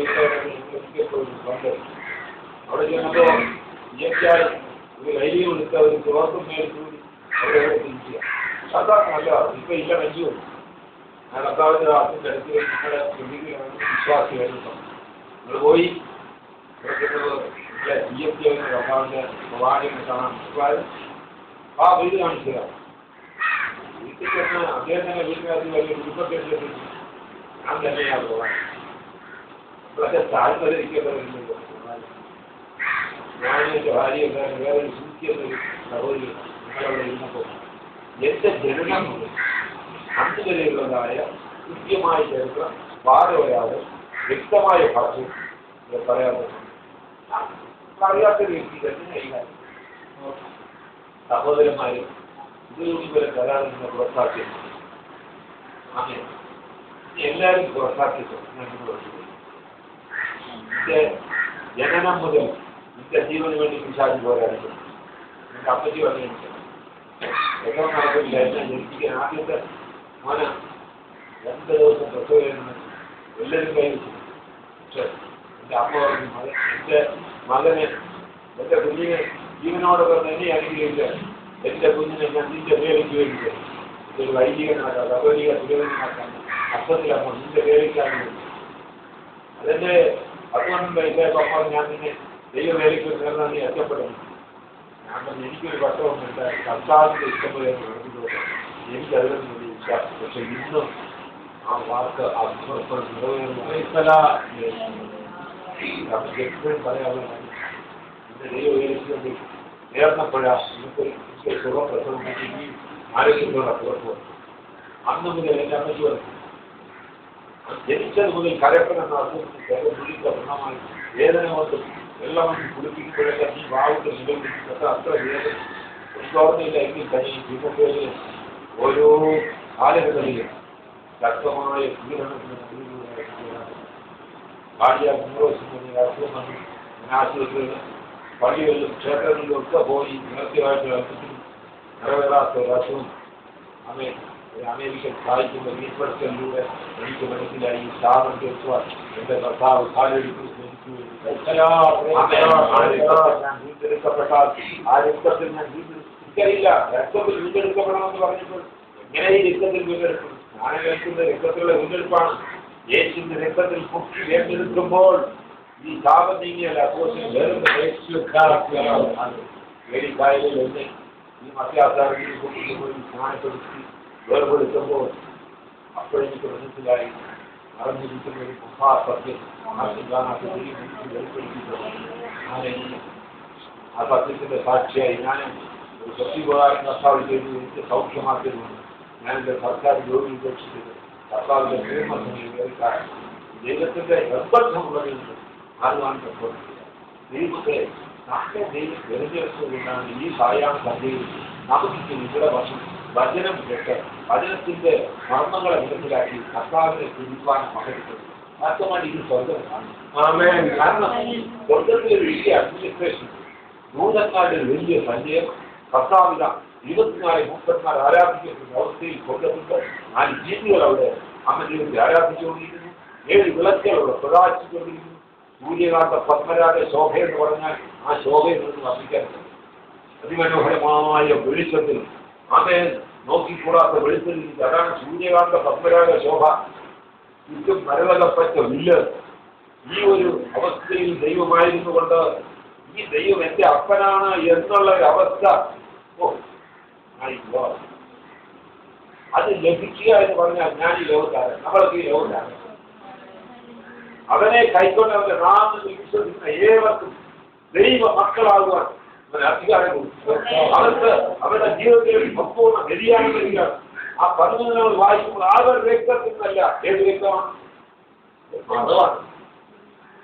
ഉണ്ട്. അവിടെ ചെന്നപ്പോ CM ജോയ് ഒരു കൈലി കൊടുത്ത ഒരു തുറക്കും മേടിച്ചു അവിടെ തിരിക്കുക. അതാണ് നല്ലതാണ്. ഇപ്പൊ ഇല്ല മഞ്ജു ഞാൻ കർത്താവിന്റെ ആദ്യം അടുത്ത് നിങ്ങളെ വിശ്വാസിയായിരുന്നു. നിങ്ങൾ പോയി CM ജോയ് കർത്താവിന്റെ പ്രവാചകനെ കാണാൻ ആ വീട് കാണിച്ചു തരാം. വീട്ടിൽ ചെന്ന് അദ്ദേഹം തന്നെ വീട്ടിനകത്ത് വലിയ കുടുംബത്തെ ഞാൻ തന്നെയാണ് പോകാൻ. പക്ഷെ താഴ്ന്നതിരിക്കുന്നത് ഞാൻ എൻ്റെ ഭാര്യ എന്തായാലും വേറെ ഒരു സൂക്ഷിക്കുന്നൊരു സഹോദരി നിങ്ങളവിടെ ഇരുന്നപ്പോൾ എന്റെ ജനനം മുതൽ അന്ന് വരെയുള്ളതായ കൃത്യമായ ചരിത്രം പാതവരാതെ വ്യക്തമായ ഭാഷ പറയാതെ അറിയാത്ത വ്യക്തി തന്നെ സഹോദരന്മാരും ഇതിലൂടെ വരെ കരാറിൽ നിന്ന് പുറത്താക്കിയത്. അങ്ങനെ എല്ലാവരും പുറത്താക്കിയത് എന്റെ ജനനം മുതൽ എന്റെ ജീവന് വേണ്ടി പിശാചി പോരാടുന്നു. എന്റെ അമ്മച്ചി പറഞ്ഞിട്ടുണ്ട് എത്ര നടക്കില്ല എന്നെ ജനിപ്പിക്കാൻ ആദ്യത്തെ മോന 2 ദിവസം പ്രസവം എല്ലാവരും കൈവച്ചു. പക്ഷെ എന്റെ അമ്മ പറഞ്ഞു എന്റെ മകനെ എന്റെ കുഞ്ഞിനെ ജീവനോടൊപ്പം തന്നെ അനുഗ്രഹില്ല. എന്റെ കുഞ്ഞിനെ ഞാൻ നിന്റെ വേലയ്ക്ക് വേണ്ടി ഇതൊരു വൈദികനാക്കാം കത്തോലിക തിരുവനന്തപുരമാക്കാം അർത്ഥത്തിലാക്കാം നിന്റെ വേലയ്ക്കാണ് വേണ്ടി അതെന്റെ അതുകൊണ്ട് എന്റെ പപ്പ ഞാൻ നിന്നെ ദൈവവേലയ്ക്ക് നേർന്നാണ് നീ എത്തപ്പെടുന്നു. ഞാൻ പറഞ്ഞു എനിക്കൊരു പട്ടമൊന്നുമില്ല കർത്താവിന്റെ ഇഷ്ടംപോലെ നടന്നുകൊണ്ട് എനിക്കതിലൊന്നും വലിയ വിശ്വാസം. പക്ഷെ ഇന്നും ആ വാക്ക് അപ്പുറം നിറവേറുന്നു പറയാനുള്ള എന്റെ ദൈവവേലയ്ക്ക് വേണ്ടി നേർന്നപ്പോഴാ എനിക്കൊരു സുഖപ്രസവം ആരോഗ്യത്തോടെ പുറത്തു വന്നു. അന്ന് മുതൽ എന്റെ അമ്മയ്ക്ക് വന്നു ജനിച്ചത് മുതൽ കരപ്പനെന്ന പൂർണ്ണമായി വേദന കൊണ്ട് വെള്ളം കുളിപ്പിക്കുമ്പോഴൊക്കെ ഈ വാവിട്ട് നിലവിളിച്ചിട്ട് അത്ര വേദന ഓർമ്മയില്ല. എങ്കിൽ തന്നെ ഇന്നത്തെ ഓരോ കാലഘട്ടത്തിലും ശക്തമായ പീഡനത്തിന് ഭാര്യ 3 വർഷം അസുഖം വന്നു. ആശുപത്രിയിൽ പള്ളികളിലും ക്ഷേത്രങ്ങളിലും ഒക്കെ പോയി നേർച്ചയായിട്ട് നിറവേറാത്ത ഒരു അസുഖം അമേരിക്കൻ സഹായിക്കുന്ന വീഴ്ചകളിലൂടെ എനിക്ക് മനസ്സിലായി ശാപം തീർക്കുവാൻ എന്റെ കർത്താവ് കാലെടുത്തു ഞാൻ വീണ്ടെടുക്കപ്പെട്ടാൽ ആ രക്തത്തിൽ ഞാൻ എനിക്കറിയില്ല രക്തത്തിൽ വീണ്ടെടുക്കപ്പെടണമെന്ന് പറഞ്ഞപ്പോൾ എങ്ങനെ ഈ രക്തത്തിൽ വീണ്ടെടുക്കും? ഞാൻ കേൾക്കുന്ന രക്തത്തിലുള്ള വീണ്ടെടുപ്പാണ്. യേശുവിന്റെ രക്തത്തിൽ പൊക്കി വീണ്ടെടുക്കുമ്പോൾ ഈ ശാപം നീങ്ങിയല്ല വേലിക്കായലിൽ എന്നെ ഈ മത്സ്യാധാരത്തിൽ കൊണ്ടുപോയി സ്നാനപ്പെടുത്തി വേർപെടുത്തുമ്പോൾ അപ്പോഴെനിക്ക് മനസ്സിലായി അറിഞ്ഞിരിക്കുന്ന ഒരു മഹാസത്യം ആ സത്യത്തിന്റെ സാക്ഷിയായി ഞാൻ ഒരു സത്യപ്രകാരം കർത്താവ് ചെയ്തു എനിക്ക് സൗഖ്യമാക്കിയതുകൊണ്ട് ഞാൻ എൻ്റെ സർക്കാർ ജോലി ഉപേക്ഷിച്ചത് കർത്താവിന്റെ നിയമസഭയിൽ വേറിക്കാരൻ ദൈവത്തിന്റെ നിർബന്ധമുള്ളതിൽ നിന്ന് ആരുവാൻ സംഭവിച്ചില്ല. ദൈവത്തെ നമ്മുടെ ദൈവം തിരഞ്ഞെടുത്തുകൊണ്ടാണ് ഈ സായാഹ്ന സന്ധ്യയിൽ നമുക്ക് ഇവിടെ വചനം കേട്ട് വചനത്തിന്റെ മർമ്മങ്ങളെ മനസ്സിലാക്കി കർത്താവിനെ തിരിക്കുവാൻ മഹത്വപ്പെട്ടു. വാസ്തവമായി ഇത് സ്വർഗമാണ്. കാരണം സ്വർഗത്തിലെ വലിയ അഡ്മിനിസ്ട്രേഷൻ ദൂതന്മാരുടെ വലിയ സഞ്ചയം കർത്താവിത 24-34 ആരാധിക്കുന്ന അവസ്ഥയിൽ കൊണ്ടുവന്നിട്ട് 4 ജീവികൾ അവിടെ അമ്മ ദൈവത്തെ ആരാധിച്ചുകൊണ്ടിരിക്കുന്നു. 7 വിളക്കുകളവിടെ പ്രകാശിച്ചുകൊണ്ടിരിക്കുന്നു. സൂര്യകാന്ത പത്മരാജ ശോഭ എന്ന് പറഞ്ഞാൽ ആ ശോഭയിൽ നിന്ന് വർദ്ധിക്കാൻ അതിമനോഹരമായ വെളിച്ചത്തിൽ ആമേ നോക്കിക്കൂടാത്ത വെളിച്ചത്തിൽ അതാണ് സൂര്യകാന്ത പത്മരാജ ശോഭ. ചുറ്റും മരതകപ്പറ്റ വില്ല്. ഈ ഒരു അവസ്ഥയിൽ ദൈവമായിരുന്നു കൊണ്ട് ഈ ദൈവം എന്റെ അപ്പനാണ് എന്നുള്ള ഒരു അവസ്ഥ അത് ലഭിക്കുക എന്ന് പറഞ്ഞാൽ ഞാൻ ഈ ലോകത്താണ്, നമ്മളൊക്കെ ഈ ലോകത്താണ്. അവനെ കൈക്കൊണ്ടവന്റെ നാമത്തിൽ വിശ്വസിക്കുന്ന ഏവർക്കും ദൈവ മക്കളാകുവാൻ അവന് അധികാരം കൊടുത്തു. അവർക്ക് അവരുടെ ജീവിതത്തിൽ സമ്പൂർണ്ണ വ്യതിയാനം വരികയാണ്. ആ 13 വായിക്കുമ്പോൾ അവരുടെ രക്തത്തിൽ നിന്നല്ല. ഏത് രക്തമാണ്? മതമാണ്.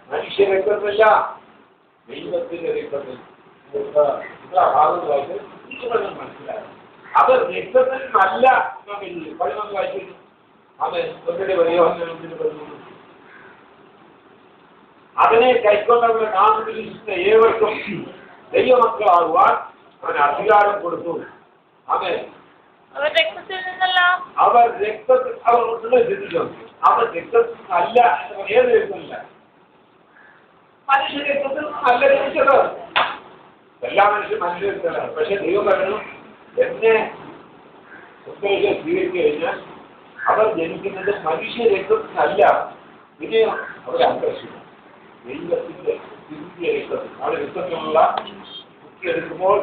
മനുഷ്യ രക്തത്തിലല്ല, ദൈവത്തിന്റെ രക്തത്തിൽ. ഭാഗത്ത് വായിച്ച് മനസ്സിലായി അവർ രക്തത്തിൽ നല്ല 11 വായിക്കുന്നു. അവൻ ഒന്നിന്റെ പരിയോഹനത്തിന് പറഞ്ഞു അതിനെ കൈക്കൊണ്ടവരുടെ നാമത്തിൽ ഏവർക്കും ദൈവമക്കളാകുവാൻ അവന് അധികാരം കൊടുത്തു. അവൻ അവർ രക്തത്തിൽ നിന്നല്ല. അവർ രക്തത്തിൽ അവർ ചിന്തിച്ചു. അവർ രക്തത്തിൽ അല്ല എന്ന് പറഞ്ഞാൽ ഏത് രക്തമില്ല, മനുഷ്യ രക്തത്തിൽ നല്ല ജനിച്ചത്. എല്ലാ മനുഷ്യരും മനുഷ്യ രക്തമാണ്. പക്ഷെ ദൈവം പറഞ്ഞു, എന്നെ സ്വീകരിച്ചു കഴിഞ്ഞാൽ അവർ ജനിക്കുന്നത് മനുഷ്യ രക്തത്തിനല്ല, പിന്നെ അവരെ ആകർഷിക്കും ദൈവത്തിന്റെ ദിവ്യ രക്തത്തിൽ. അവരുടെ രക്തത്തിലുള്ള കുത്തിയെടുക്കുമ്പോൾ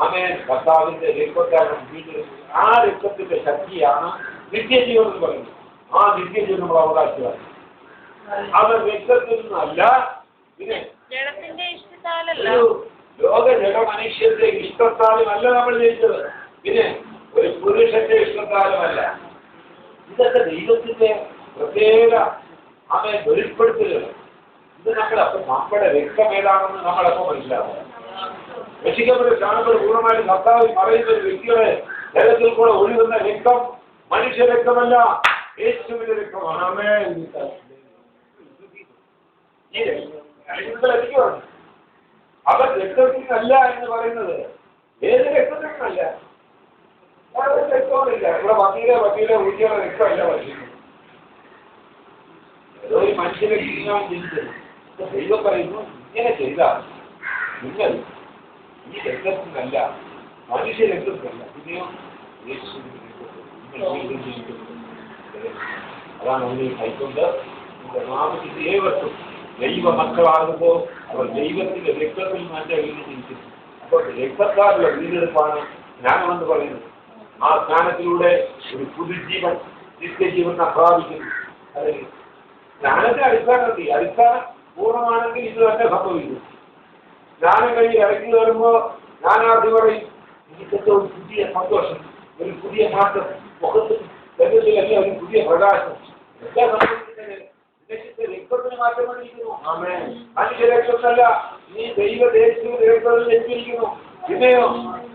ആമേൻ കർത്താവിന്റെ രക്തത്താണ് വീണ്ടെടുക്കുന്നത്. ആ രക്തത്തിന്റെ ശക്തിയാണ് നിത്യജീവൻ എന്ന് പറയുന്നത്. ആ നിത്യജീവൻ നമ്മൾ അവകാശമാണ്. അവർ രക്തത്തിൽ നിന്നല്ല, പിന്നെ ജഡത്തിന്റെ ഇഷ്ടത്താലല്ല, ലോക ജഡ മനുഷ്യന്റെ ഇഷ്ടത്താലും അല്ല നമ്മൾ ജയിച്ചത്, പിന്നെ ഒരു പുരുഷന്റെ ഇഷ്ടത്താലുമല്ല. ഇതൊക്കെ ദൈവത്തിന്റെ പ്രത്യേക ആമേൻ വെളിപ്പെടുത്തലുകൾ. ഇത് നമ്മുടെ രക്തം ഏതാണെന്ന് നമ്മളപ്പോൾ മനസ്സിലാക്കുക. രക്ഷിക്കപ്പെട്ട സ്ഥാനങ്ങൾ പൂർണ്ണമായിട്ട് കർത്താവ് പറയുന്ന ഒരു വ്യക്തിയുടെ ജലത്തിൽ കൂടെ ഒഴുകുന്ന രക്തം മനുഷ്യ രക്തമല്ല, യേശുവിന്റെ രക്തമാണ്. അവർ രക്തത്തിനല്ല എന്ന് പറയുന്നത് ഏത് രക്തത്തിനല്ല, രക്തവുമില്ല. ഇവിടെ വക്കീലെ ഊറ്റിയുള്ള രക്തമല്ല വഹിക്കുന്നത്. ഏതോ ഒരു മനുഷ്യരെ ജീവിക്കാൻ ജനിച്ചത്. ദൈവം പറയുന്നു, ഇങ്ങനെ ചെയ്താൽ നിങ്ങൾ ഈ രക്തത്തിനല്ല, മനുഷ്യ രക്തത്തിനല്ല, പിന്നെയോ യേശുവിന്റെ രക്തത്തിൽ. അതാണ് അവനെ കൈക്കൊണ്ട് നമ്മുടെ നാമത്തിന്റെ ഏവർക്കും ദൈവ മക്കളാകുമ്പോൾ അവർ ദൈവത്തിന്റെ രക്തത്തിൽ മാറ്റം വീണിരിക്കുന്നു. അപ്പോൾ രക്തക്കാരുള്ള വീണ്ടെടുപ്പാണ് ജ്ഞാനമെന്ന് പറയുന്നത്. ആ ജ്ഞാനത്തിലൂടെ ഒരു പുതുജീവൻ നിത്യജീവൻ പ്രാപിക്കുന്നു. അല്ലെങ്കിൽ ജ്ഞാനത്തെ അടിസ്ഥാനം പൂർണ്ണമാണെങ്കിൽ ഇത് തന്നെ സംഭവിക്കും. ജ്ഞാനം കഴിഞ്ഞ് ഇറങ്ങി വരുമ്പോൾ ജ്ഞാനാർത്ഥി പറയും, എനിക്കെന്തോ ഒരു പുതിയ സന്തോഷം, ഒരു പുതിയ മാറ്റം മുഖത്തിൽ അല്ലെങ്കിൽ ഒരു പുതിയ പ്രകാശം. എന്താ സംഭവിക്കുന്നത്? രക്തത്തിന് മാറ്റം വന്നിരിക്കുന്നു. മനുഷ്യ രക്തമല്ല, നീ ദൈവദേശത്തിന്റെ രക്തത്തിൽ ജനിച്ചിരിക്കുന്നു. പിന്നെയോ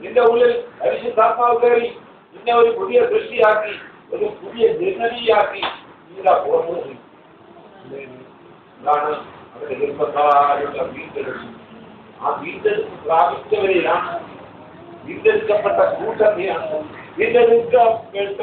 നിന്റെ ഉള്ളിൽ പരിശുദ്ധാത്മാവ് കയറി നിന്നെ ഒരു പുതിയ സൃഷ്ടിയാക്കി, ഒരു പുതിയ ജനനിയാക്കി നിന്റെ പോകുന്നത്. ഇതാണ് അവരുടെ ഗർഭത്താലുള്ള വീണ്ടെടുപ്പ്. ആ വീണ്ടെടുപ്പ് പ്രാപിച്ചവരെയാണ്, വീണ്ടെടുക്കപ്പെട്ട കൂട്ടത്തെയാണ് വീണ്ടെടുക്കപ്പെട്ട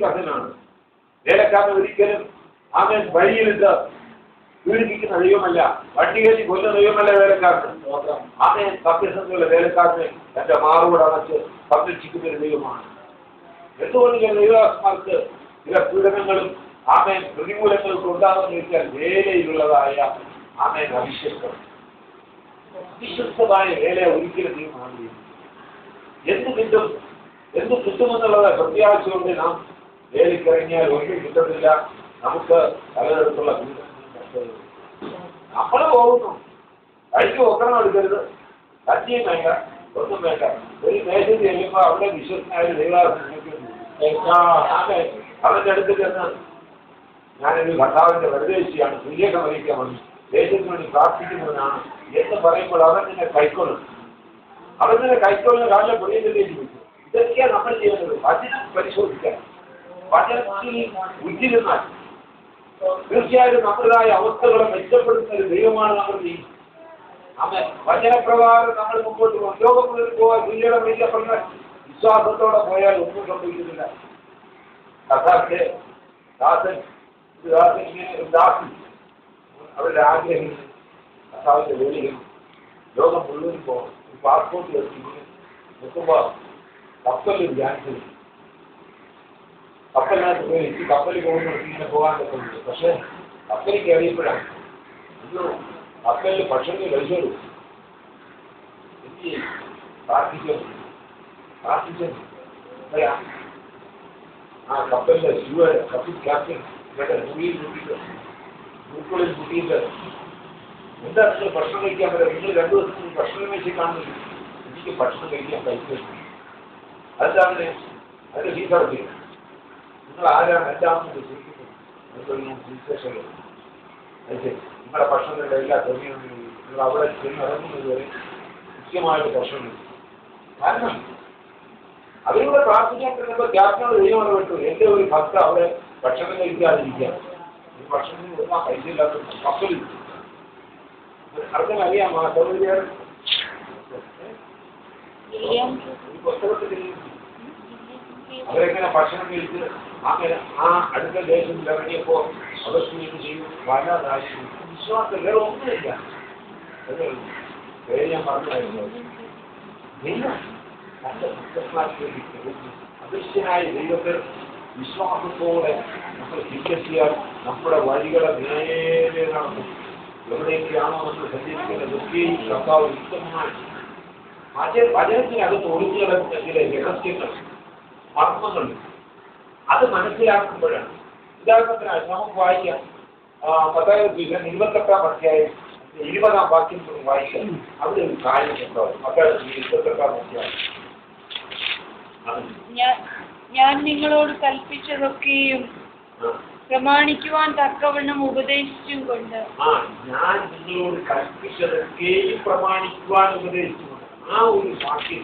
കഥനാണ്. വേലക്കാരൻ ഒരിക്കലും ആമേൻ വഴിയിലിട്ട് പീഡിപ്പിക്കുന്ന ദൈവമല്ല, വണ്ടി കയറ്റി കൊല്ലുന്ന ദൈവമല്ല വേലക്കാരൻ. ആമേൻ സത്യസന്ധമുള്ള വേലക്കാരനെ തന്റെ മാറോട് അടച്ച് സംരക്ഷിക്കുന്ന ഒരു ദൈവമാണ്. എന്തുകൊണ്ട് ചില ദൈവദാസന്മാർക്ക് ചില പീഡനങ്ങളും ആമേൻ പ്രതികൂലങ്ങൾക്ക് ഉണ്ടാകുന്ന വെച്ചാൽ വേലയിലുള്ളതായ ആമേൻ അവിശ്വസ്തം. വിശ്വസ്തമായ വേല ഒരിക്കലും ദൈവമാണ്. എന്ത് കിട്ടുമെന്നുള്ളത് പ്രത്യാശ കൊണ്ട് നാം വേലക്കിറങ്ങിയാൽ ഒന്നും കിട്ടുന്നില്ല. നമുക്ക് പലതരത്തിലുള്ള നമ്മൾ പോകുന്നു, കഴിക്ക് ഒക്കണം എടുക്കരുത്, കഞ്ഞിയും വേണ്ട, ഒന്നും വേണ്ട. ഒരു ദേശത്ത് ചെല്ലുമ്പോൾ അവിടെ വിശ്വസനായ അവന്റെ അടുത്ത് ചെന്ന് ഞാനൊരു ഭർത്താവിന്റെ വരദേശിയാണ്, തുല്യത വഹിക്കാൻ വന്നു, ദേശത്തിന് വേണ്ടി പ്രാർത്ഥിക്കുന്നവനാണ് എന്ന് പറയുമ്പോൾ അവൻ നിന്നെ കൈക്കൊള്ളും. അവൻ നിന്നെ കൈക്കൊള്ളുന്ന കാലം പൊടിയതിലേക്ക് വിളിക്കും. ഇതൊക്കെയാണ് നമ്മൾ ചെയ്യുന്നത്. വചനം പരിശോധിക്കാൻ, വചനത്തിൽ ഉറ്റിരുന്നാൽ തീർച്ചയായും നമ്മുടേതായ അവസ്ഥകളെ മെച്ചപ്പെടുത്തുന്ന ഒരു ദൈവമാണ് നമ്മൾ ചെയ്യുന്നത്. അമ്മ വചനപ്രകാരം നമ്മൾ മുമ്പോട്ട് പോകും. ലോകം മുതൽ പോകാൻ തുല്യത വഹിക്കപ്പെടുന്ന വിശ്വാസത്തോടെ പോയാൽ ഒന്നും സംഭവിക്കുന്നില്ല. കഥാന്റെ ദാസൻ അവരുടെ ആഗ്രഹം കഥാവിന്റെ വേദികൾ ലോകം മുഴുവൻ പോകണം. പാസ്പോർട്ട് വെച്ച് നിൽക്കുമ്പോൾ കപ്പലിൽ ധ്യാനിച്ചു, കപ്പലിനകത്ത് പോയി കപ്പലിൽ പോകുന്ന ഇങ്ങനെ പോകാൻ പറ്റുന്നുണ്ട്. പക്ഷേ കപ്പലിൽ കയറിയപ്പോഴാണ് കപ്പലിൽ ഭക്ഷണം കഴിച്ചോളൂ പ്രാർത്ഥിച്ചു. ആ കപ്പലിന്റെ കപ്പൽ ക്യാപ്റ്റൻ മുറിയിൽ കൂട്ടിയിട്ട് എന്താ നിങ്ങൾ ഭക്ഷണം കഴിക്കാൻ പറ്റില്ല, നിങ്ങൾ 2 ദിവസത്തിന് ഭക്ഷണം കഴിച്ച് കാണുന്നില്ല, എനിക്ക് ഭക്ഷണം കഴിക്കാൻ പൈസ. അതെന്താണ് അതിന്റെ ഫീസ് അടച്ചില്ല. നിങ്ങൾ ആരാണ് എന്താണെന്ന് ചോദിക്കുന്നത്. നിങ്ങളുടെ ഭക്ഷണത്തിന്റെ എല്ലാ സമയവും നിങ്ങൾ അവിടെ ചെന്ന് ഇറങ്ങുന്നത് വരെ മുഖ്യമായിട്ട് ഭക്ഷണം. കാരണം അതിലൂടെ പ്രാർത്ഥിക്കാൻ പറ്റുമ്പോൾ ക്യാപ്റ്റനോട് ദൈവം വിട്ടു, എന്റെ ഒരു ഭക്ത അവിടെ ഭക്ഷണം കഴിക്കാതിരിക്കുക, ഭക്ഷണത്തിന് കൊടുക്കാൻ പൈസ ഇല്ലാത്ത കപ്പലിൽ അർത്ഥം അറിയാം. ആ സൗകര്യം പുസ്തകത്തിൽ അവരെങ്ങനെ ഭക്ഷണം കഴിച്ച് അങ്ങനെ ആ അടുത്ത ദേശത്തിൽ ഇറങ്ങിയപ്പോ അവർക്ക് ചെയ്യും വല്ലാതായി വിശ്വാസം വേറെ ഒന്നുമില്ല. ഞാൻ പറഞ്ഞായിരുന്നു അദൃശ്യനായ ദൈവത്തെ വിശ്വാസത്തോടെ നമ്മൾ ചിന്തിച്ചാൽ നമ്മുടെ വഴികളെ നേരെ നടക്കും. എവിടെയൊക്കെയാണോ നമ്മൾ സഞ്ചരിക്കുന്നത് കർത്താവ് വ്യക്തമായി വചനത്തിനകത്ത് ഒളിഞ്ഞു കിടക്കുന്ന ചില രഹസ്യങ്ങൾ മർമ്മങ്ങൾ അത് മനസ്സിലാക്കുമ്പോഴാണ്. ഉദാഹരണത്തിനായി നമുക്ക് വായിക്കാം മത്തായി 28-ാം അധ്യായം 20-ാം വാക്യം വായിക്കാം. അവിടെ ഒരു കാര്യം ഉണ്ടാവും. മത്തായി 28-ാം അധ്യായം. ഞാൻ നിങ്ങളോട് കൽപ്പിച്ചതൊക്കെയും പ്രമാണിക്കുവാൻ തക്കവണ്ണം ഉപദേശിച്ചും കൊണ്ട് ഞാൻ നിങ്ങളോട് കൽപ്പിച്ചതൊക്കെയും പ്രമാണിക്കുവാൻ ഉപദേശിച്ചുകൊണ്ട് ആ ഒരു വാക്യം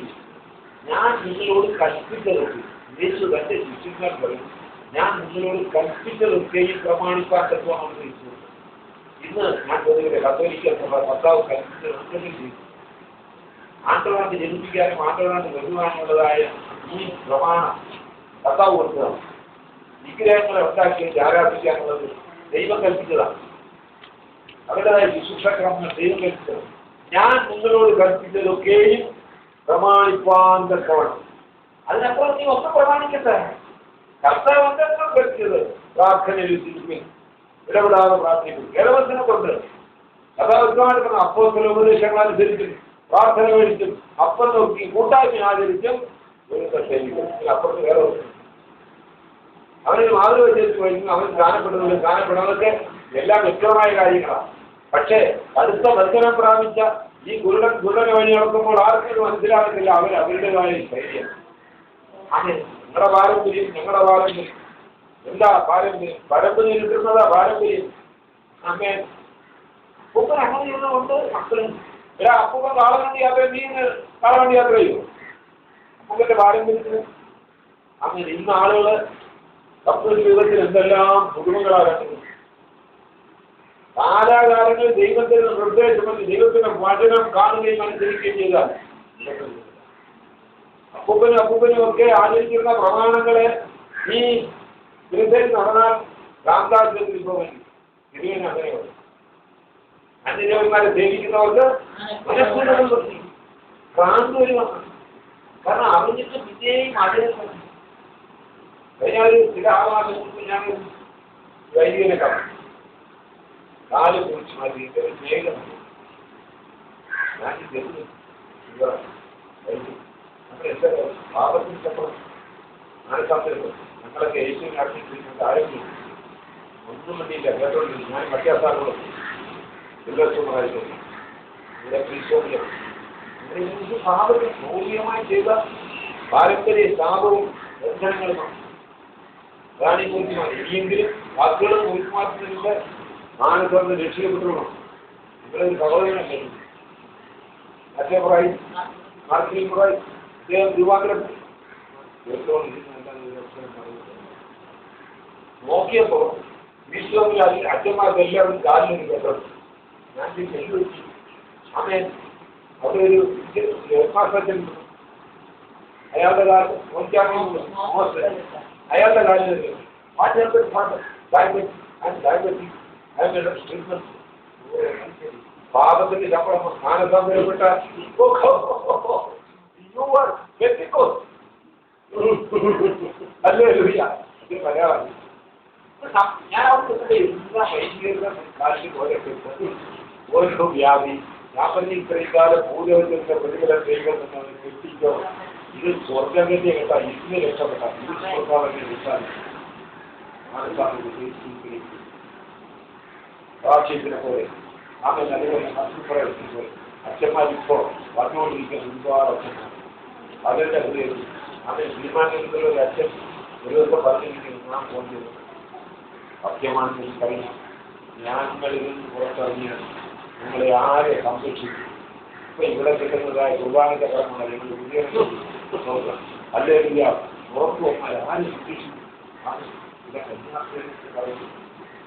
ഞാൻ നിങ്ങളോട് കൽപ്പിച്ചതൊക്കെ യേശു തന്റെ ശിഷ്യന്മാർ പറയും, ഞാൻ നിങ്ങളോട് കൽപ്പിച്ചതൊക്കെയും പ്രമാണിക്കാൻ തത്വമാണ് ഉപദേശിച്ചത്. ഇന്ന് ഞാൻ തോന്നിയത് കത്തോലിക്ക സഭ കർത്താവ് കൽപ്പിച്ചതൊക്കെ ചെയ്തു. ആണ്ടവനാണ്ട് ജനിപ്പിക്കാനും ആണ്ടവനാണ്ട് വരുവാനുള്ളതായ ഈ പ്രമാണം കർത്താവ് കൊടുത്തതാണ്. വിഗ്രഹങ്ങളെ ഉണ്ടാക്കി ആരാധിക്കാനുള്ളത് ദൈവം കൽപ്പിച്ചതാണ്. അവരുടേതായ ശുശ്രൂഷക്രമങ്ങൾ ദൈവം കൽപ്പിച്ചതാണ്. ഞാൻ നിങ്ങളോട് കൽപ്പിച്ചതൊക്കെയും പ്രമാണിപ്പാൻ തക്കവണ്ണം. അതിനപ്പുറം നീ ഒക്കെ പ്രമാണിക്കട്ടെ. കർത്താവ് എന്തെങ്കിലും കൽപ്പിച്ചത് പ്രാർത്ഥനയിൽ ഇടപെടാതെ പ്രാർത്ഥിക്കും. കേരളത്തിനെ കൊണ്ട് കഥാവിധമായിട്ട് അപ്പോസ്തല ഉപദേശങ്ങൾ അനുസരിച്ചും പ്രാർത്ഥന കഴിച്ചും അപ്പം നോക്കി കൂട്ടായ്മ ആചരിച്ചും അപ്പുറത്ത് വേറെ അവന് മാതൃക ചെയ്ത് കഴിഞ്ഞു. അവൻ സ്ഥാനപ്പെടുന്നതൊക്കെ എല്ലാം വ്യക്തമായ കാര്യങ്ങളാണ്. പക്ഷേ അടുത്ത ദർശനം പ്രാപിച്ച ഈ ഗുരുടനെ വഴി നടക്കുമ്പോൾ ആർക്കും മനസ്സിലാകുന്നില്ല അവരുടേതായ ശൈലിയാണ്. അതെ, നിങ്ങളുടെ പാരമ്പര്യം ഞങ്ങളുടെ പാരമ്പര്യം എന്താ പാരമ്പര്യം? പരമ്പര കിട്ടുന്നതാ പാരമ്പര്യം. അമ്മേ അപ്പൂപ്പൻ അങ്ങനെ ചെയ്യുന്നതുകൊണ്ട് മക്കളും അപ്പൂപ്പൻ കാളവണ്ടി യാത്ര നീ കാളവണ്ടി യാത്ര ചെയ്യുമോ? അപ്പൂപ്പന്റെ പാരമ്പര്യത്തിന് അങ്ങനെ ഇന്ന് ആളുകൾ കപ്പൽ ജീവിതത്തിൽ എന്തെല്ലാം പുതുമകളാകുന്നത്. കാലാകാലങ്ങളിൽ ദൈവത്തിന്റെ നിർദ്ദേശമെന്ന് ദൈവത്തിന്റെ വചനം കാണുകയും അനുസരിക്കുകയും ചെയ്താൽ അപ്പൂപ്പനും ഒക്കെ ആചരിക്കുന്ന പ്രമാണങ്ങളെ ഈ തിരുത്തൽ നടന്നാൽ ഭ്രാന്താശുപത്രിയിൽ പോകാൻ തിരുവേന അങ്ങനെയുള്ളൂ. അന്യദേവന്മാരെ സേവിക്കുന്നവർക്ക് ഭ്രാന്ത് വരുവാണ്. കാരണം അറിഞ്ഞിട്ട് പിന്നെയും അതിനെ കഴിഞ്ഞ ഒരു ചില ആവാസം മുമ്പ് ഞാൻ വൈദികനെ കാണും. കാല് കുറിച്ച് മാറ്റിയിട്ട് സ്നേഹിതം പാപത്തിന് ചപ്പണം മനസ്സാന്തരം ഞങ്ങളൊക്കെ ഏറ്റവും ആഗ്രഹിച്ചിട്ടുണ്ട്. ആരെങ്കിലും ഒന്നും വേണ്ടിയില്ല കേട്ടോണ്ടില്ല. ഞാൻ മറ്റേസാറുകളും ദിവസമായിരുന്നു ഇവിടെ ക്രിസ്തോമിലും പാപത്തിൽ മൗലികമായി ചെയ്ത പാരമ്പര്യ ശാപവും ബന്ധനങ്ങളുമാണ്. അതാണ് ഈ കുറിച്ചുമാണ്. ഇനിയെങ്കിലും വാക്കുകളും കുറിച്ചുമാറ്റുന്നതിന്റെ മാനസത്തിന് രക്ഷിക്കപ്പെട്ടുള്ളൂ. നിങ്ങളൊരു സഹോദരനല്ലേ മറ്റേ പ്രായി മാർക്കിൽ പ്രായി അദ്ദേഹം രൂപാന്തരം നോക്കിയപ്പോ വിശ്വമിൽ അച്ഛന്മാർക്ക് എല്ലാവരും കാലിന് കേട്ടോ. ഞാൻ വെല്ലുവിളിച്ചു. അമ്മേ അവിടെ ഒരു ഹെഡ്മാസ്റ്റർ അയാളുടെ കാലം അയാളുടെ കാലിൽ പാപത്തിന്റെ ശമ്പളം മാനസാന്തരപ്പെട്ട അല്ലേ ഇത് മലയാളം. ഞാൻ അവിടെ ഓരോ വ്യാധി ഞാൻ പറഞ്ഞ ഇത്രയും കാലം പൂജവത്തിന്റെ പ്രതിഫലം ചെയ്യുമെന്ന് എത്തിക്കോ. ഇത് സ്വർഗത്തിന്റെ കേട്ടാ ഇതിന് രക്ഷപ്പെട്ട ഇത് സ്വർഗാവിന്റെ രക്ഷാണ്. സാക്ഷ്യത്തിനെ പോലെ അങ്ങനെ അതുപോലെ അസുപ്രയത്തിനെ പോലെ അച്ഛന്മാരിപ്പോ വന്നുകൊണ്ടിരിക്കുന്ന ഒരുപാട് അച്ഛന്മാർ അതിന്റെ ഹൃദയം അങ്ങനെ തീരുമാനത്തിലുള്ള ഒരു അച്ഛൻ ഒരു ദിവസം പറഞ്ഞിരിക്കുന്നു. ഞാൻ പോകുന്നത് സത്യമാണെന്ന് കഴിഞ്ഞ ഞാനിൽ നിന്ന് പുറത്തിറങ്ങിയാൽ നിങ്ങളെ ആരെ സംരക്ഷിക്കും. ഇപ്പൊ ഇവിടെ കിട്ടുന്നതായ കുർബാനയുടെ കടമ അല്ലെങ്കിൽ ഉറപ്പ് വന്നാൽ ആര് സംരക്ഷിക്കും?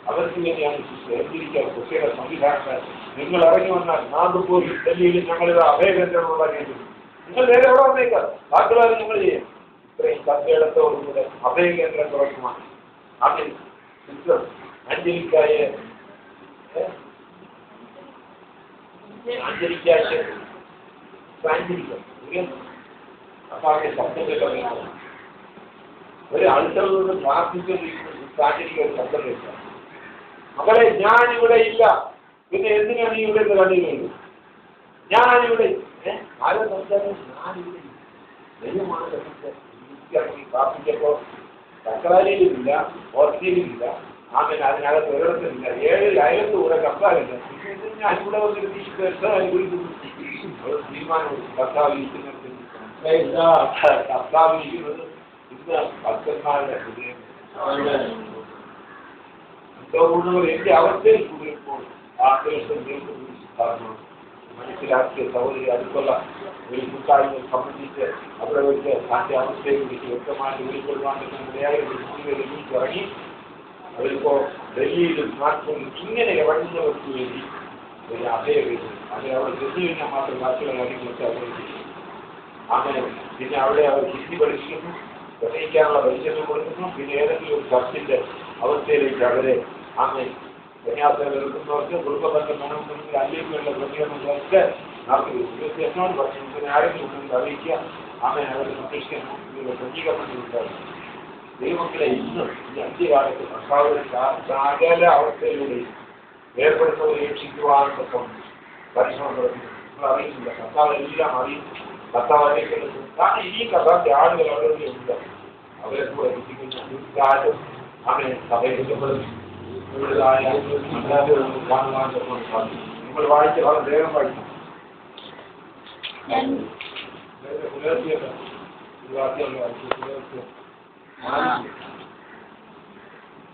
അവർക്ക് വേണ്ടിയാണ് ഏർത്തിരിക്കാൻ കുട്ടിയുടെ സംവിധാനങ്ങൾ. നിങ്ങൾ ഇറങ്ങി വന്നാൽ നാടുപോയി ഡൽഹിയിൽ ഞങ്ങളിത് അഭയകേന്ദ്രമുള്ള രീതിയിൽ നിങ്ങൾ നേരെ എവിടെ വന്നേക്കാം. ബാക്കിയുള്ളവർ നിങ്ങൾ ചെയ്യും. ഇത്രയും തദ്ദേശത്തോടുകൂടെ അഭയകേന്ദ്രം തുറക്കുമാണ്. അതിൽ അഞ്ജലിക്കായ ഒരു അടുത്തുള്ള നിന്ന് പ്രാർത്ഥിച്ചുകൊണ്ടിരിക്കുന്ന സാഹചര്യം ഒരു ശബ്ദം കേൾക്കാം. മകളെ ഞാനിവിടെ ഇല്ല, പിന്നെ എന്തിനാണ് ഈ ഇവിടെ കണ്ടിരുന്നത്? ഞാനിവിടെ ആരോ സംസാരം ഞാനിവിടെ ദൈവമാണ് പ്രാർത്ഥിച്ചപ്പോ തക്രാരിയിലുമില്ല, ഹോസ്റ്റലിലുമില്ല, ആമേൻ അതിനകത്ത് ഒരിടത്തുമില്ല. 7 അയലത്ത് കൂടെ കർത്താവില്ല. ഞാൻ ഇവിടെ വന്നിരുത്തി തീരുമാനം കർത്താവിരിക്കുന്നത് കർത്താവിരിക്കുന്നത് ഇന്ന് ഭക്തന്മാരുടെ ഹൃദയം കൂടുന്നവർ എന്റെ അവസ്ഥയിൽ കൂടിയപ്പോൾ മനസ്സിലാക്കിയ സഹോദരി അടുത്തുള്ള ഒരു കൂട്ടായ്മ സംബന്ധിച്ച് അവിടെ വെച്ച് തന്റെ അവസ്ഥയെ കുറിച്ച് വ്യക്തമായിട്ട് വെളിപ്പെടുവാൻ ഇടയായി ഇറങ്ങി. അവരിപ്പോ ഡൽഹിയിലും നാട്ടിലും ഇങ്ങനെ ഇറങ്ങുന്നവർക്ക് വേണ്ടി ഒരു അഭയവേദി അത് അവിടെ ചെന്നു കഴിഞ്ഞാൽ മാത്രം ബാക്കിയുള്ള കാര്യങ്ങളൊക്കെ അവതരിപ്പിക്കും. അങ്ങനെ പിന്നെ അവിടെ അവർ ഹിന്ദി പഠിപ്പിക്കുന്നു, പ്രസംഗിക്കാനുള്ള പരിശീലനം കൊടുക്കുന്നു. പിന്നെ ഏതെങ്കിലും ഒരു ചർച്ചിന്റെ അവസ്ഥയിലേക്ക് അവരെ അങ്ങനെ സന്യാസം എടുക്കുന്നവർക്ക് കുടുംബബന്ധം വേണമെന്നുണ്ടെങ്കിൽ അല്ലേക്കുള്ള ക്രമീകരണങ്ങളൊക്കെ നടത്തുന്നു. പറഞ്ഞു ആരെങ്കിലും ഉണ്ടെങ്കിൽ അറിയിക്കുക. അങ്ങനെ അവരെ സംരക്ഷിക്കാൻ ക്രമീകരണങ്ങൾ ഉണ്ടാകും. ദൈവങ്ങളെ ഇന്ന് ഈ അന്ത്യകാലത്ത് കർത്താവിന്റെ സകല അവസ്ഥയിലൂടെ ഏർപ്പെടുന്നവരെ രക്ഷിക്കുവാനൊക്കെ പരിശ്രമം നടത്തുന്നു. നിങ്ങൾ അറിയിച്ചില്ല, കർത്താവ് എല്ലാം അറിയും. കർത്താവ് അറിയിക്കുന്നത് കാരണം ഈ കർത്താവിന്റെ ആളുകൾ അവരുടെ ഉണ്ട്. അവരെ കൂടെ എത്തിക്കുന്ന അങ്ങനെ സഭയിക്കപ്പെടുന്നു. കാണുവാൻ സാധിക്കും. നിങ്ങൾ വായിച്ച വളരെ വേഗം വായിക്കും.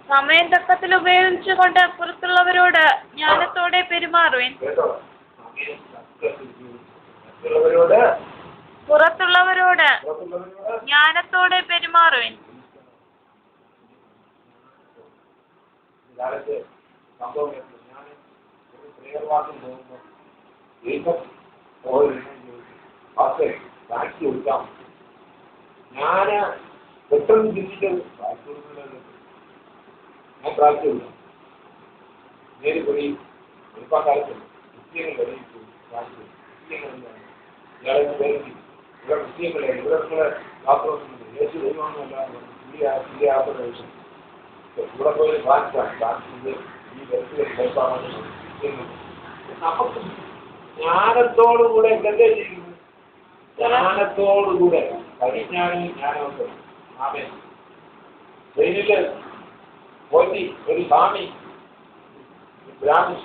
സമയം തക്കത്തിൽ ഉപയോഗിച്ചുകൊണ്ട് പുറത്തുള്ളവരോട് ജ്ഞാനത്തോടെ പെരുമാറുവേൻ. പുറത്തുള്ളവരോട് ജ്ഞാനത്തോടെ പെരുമാറുവേൻ. സംഭവം ഞാൻ ഒരു പ്രേയർവാക്യം പോകുമ്പോൾ ബാക്കി കൊടുക്കാം. ഞാൻ പെട്ടെന്ന് ചിന്തിച്ചത് ഞാൻ പ്രാർത്ഥിക്കുന്നു നേരിപ്പോയി ഒരുപാട് ക്രിസ്ത്യങ്ങൾ വരെയും പ്രാർത്ഥിക്കുന്നു ഇയാളെ പേര് ഇവിടെ ക്രിസ്ത്യങ്ങളെ ഇവിടെ നിങ്ങളെ ബാത്റൂമിൽ യേശു ദൈവമൊന്നുമല്ല ആവശ്യം ഇവിടെ പോയി പ്രാർത്ഥിച്ചിട്ട് ഈ വ്യക്തികൾ കേൾപ്പാമെന്ന് നമുക്ക് ജ്ഞാനത്തോടുകൂടെ എന്തൊക്കെ ചെയ്യുന്നു ജ്ഞാനത്തോടുകൂടെ പരിജ്ഞാനം ജ്ഞാനമുണ്ട് ആമേൻ ജയിലില് പോയി ഒരു സ്വാമി ബ്രാഹ്മൺ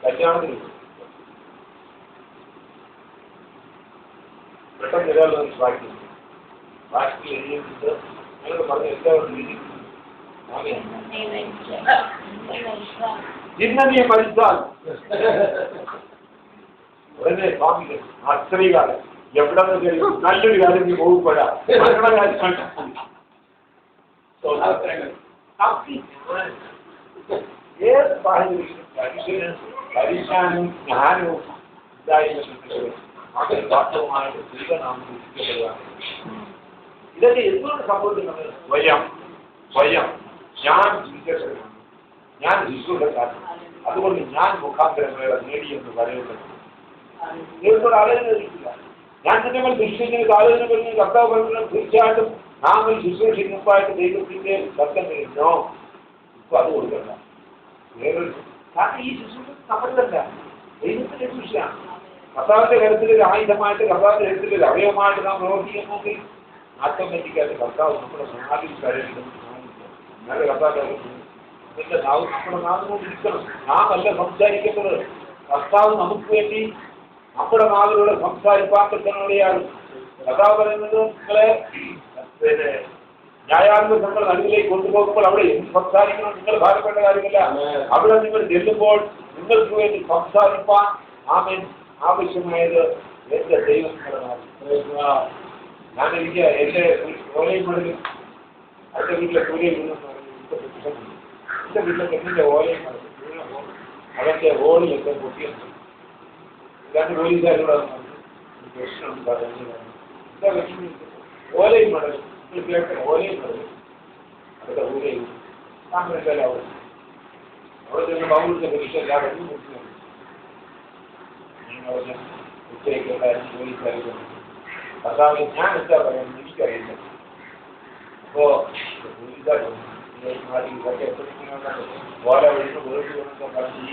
കല്യാണത്തിന് പെട്ടെന്ന് ഒരാൾ ബാക്കി എഴുതിയിട്ട് ഞങ്ങൾ പറഞ്ഞ എല്ലാവരും ഇന്ന് നീ മരിച്ചാൽ ഉടനെ സ്വാമികൾ അത്രയും എവിടെ നിന്ന് നല്ലൊരു കാര്യം നീ പോകുമ്പോഴാ ഏത് സാഹചര്യത്തിലും പരിശാനും ജ്ഞാനവും വാസ്തവമായിട്ട് ദൈവനാമം ഇതൊക്കെ എന്തുകൊണ്ട് സംഭവിക്കുന്നത് സ്വയം ഞാൻ ജീവിതമാണ് ഞാൻ ഈശോയുടെ കാരണം അതുകൊണ്ട് ഞാൻ മുഖാന്തരങ്ങളെ നേടിയെന്ന് പറയുന്നത് ദൈവത്തോട് ആലോചന ഇരിക്കില്ല ഞാൻ തന്നെ ശുശ്രൂഷിക്കുന്ന ആലോചന വരുന്ന കർത്താവ് പറയുന്നത് തീർച്ചയായിട്ടും നാം ഒരു ശുശ്രൂഷയ്ക്ക് മുമ്പായിട്ട് ദൈവത്തിന്റെ ശബ്ദം കഴിഞ്ഞോ ഇപ്പൊ അത് കൊടുക്കണ്ട കാരണം ഈ ശുശ്രൂഷ നമ്മളല്ല ദൈവത്തിന്റെ ശുശ്രൂഷയാണ് കർത്താവിന്റെ കരുത്തിൽ ഒരു ആയുധമായിട്ട് കർത്താവിന്റെ കരുത്തിൽ ഒരു അവയവമായിട്ട് നാം പ്രവർത്തിക്കുന്നെങ്കിൽ ഓട്ടോമാറ്റിക്കായിട്ട് കർത്താവ് നമ്മുടെ നാവിൽ കരയുന്നത് നല്ല കർത്താവ് ഇതിന്റെ നമ്മുടെ നാവിനോടിരിക്കണം നാം അല്ല സംസാരിക്കുന്നത് കർത്താവ് നമുക്ക് വേണ്ടി നമ്മുടെ നാവിലൂടെ സംസാരിപ്പാൻ പറ്റുന്നവരെയാണ് കർത്താവ് പറയുന്നത് നിങ്ങളെ പിന്നെ ന്യായാധിപത്യങ്ങൾ നടുവിലേക്ക് കൊണ്ടുപോകുമ്പോൾ അവിടെ എന്ത് സംസാരിക്കണം നിങ്ങൾ ഭാരപ്പെട്ട കാര്യമില്ല അവിടെ നിങ്ങൾ ചെല്ലുമ്പോൾ നിങ്ങൾക്ക് വേണ്ടി സംസാരിപ്പാൻ ആമേൻ ആവശ്യമായത് എന്റെ ദൈവങ്ങളുടെ ഞാനെനിക്ക് എന്റെ ഓലയും മടലും എന്റെ വീട്ടിലെ കൂലിയിൽ എന്റെ വീട്ടിലെ പെണ്ണിന്റെ ഓലയും മടലും അവന്റെ ഓളി എന്റെ പൊട്ടിയുണ്ട് രണ്ട് പോലീസുകാരോട് പ്രശ്നം പറയുന്നത് ഓലയും മടലും കേട്ട ഓലയും മടലും അവരുടെ ഊരയും താങ്കളെല്ലാം അവിടെ ചെന്ന് ബാബുവിന്റെ പരീക്ഷ എല്ലാവരും മുറിച്ചു ഉച്ചയ്ക്ക് പോലീസുകാർ കർത്താവ് ഞാൻ എന്താ പറയുന്നത് എനിക്കറിയില്ല അപ്പോ പോലീസുകാർ ഓല ഒഴിഞ്ഞ് വേർഡ് പറഞ്ഞ് ഈ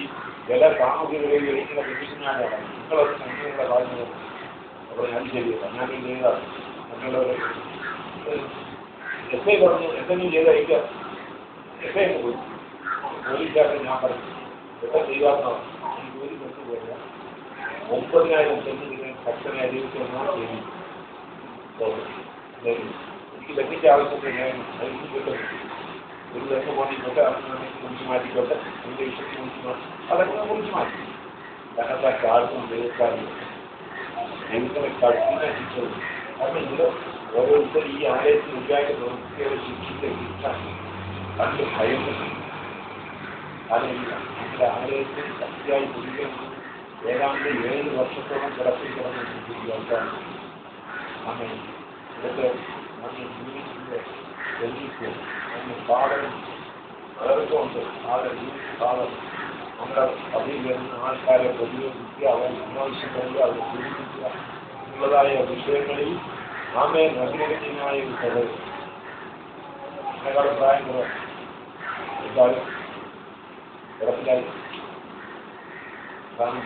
ചില സാമൂഹിക ഒഴിക്കുന്ന പ്രതിജ്ഞാനാണ് നിങ്ങളൊക്കെ നിങ്ങളെ പറഞ്ഞത് അപ്പോൾ ഞാൻ ശരിയല്ല ഞാൻ ചെയ്തതാണ് മറ്റുള്ളവരെ എസ് ഐ പറഞ്ഞു എന്തെങ്കിലും ചെയ്തായിരിക്കാം എസ് ഐ പോയി പോലീസുകാരെ ഞാൻ പറഞ്ഞു എത്ര ചെയ്താൽ എനിക്ക് ഒരു ബസ് പോയില്ല 9,000 സെന്റ് കർഷകനെ അറിയിച്ചെന്നാണ് ചെയ്യുന്നത് എനിക്ക് ലഭിച്ച ആവശ്യത്തിൽ ഞാൻ അറിയിച്ചിട്ടുണ്ട് ഒരു ലക്ഷം പോയിക്കോട്ടെ കുറിച്ച് മാറ്റിക്കോട്ടെ എൻ്റെ വിഷയത്തിൽ കുറിച്ച് മാറ്റി അതൊക്കെ കുറിച്ച് മാറ്റി കാരണം ആ കാലത്തും ദൈവക്കാരില്ല ദൈവത്തിനെ കഠിന ശിക്ഷ കാരണം ഇത് ഓരോരുത്തർ ഈ ആലയത്തിൽ ഉണ്ടായിട്ട് പ്രവൃത്തിയുടെ ശിക്ഷിച്ച ശിക്ഷ കണ്ട് ഭയപ്പെട്ടു അതില്ല നമ്മുടെ ആലയത്തിൽ ശക്തിയായി പുതിയ ഏതാണ്ട് 7 വർഷത്തോളം കിടപ്പിൽ കിടന്നു അങ്ങനെ ഇതൊക്കെ നമ്മുടെ ജീവിതത്തിൻ്റെ ഡൽഹിക്ക് നമ്മുടെ പാടലും വേർക്കുണ്ട് ആളുടെ പാടം നമ്മുടെ പതിയിൽ വരുന്ന ആൾക്കാരെ പ്രതിരോധിക്കുക അവർ അനാവശ്യമായി അവരെ സൂചിപ്പിക്കുക ഉള്ളതായ വിഷയങ്ങളിൽ ആമേ നഗരജന്യമായ ഒരു സഹോദരൻ അതിനേക്കാൾ പ്രായം കുറവ് എന്തായാലും കിടപ്പിലായി കാരണം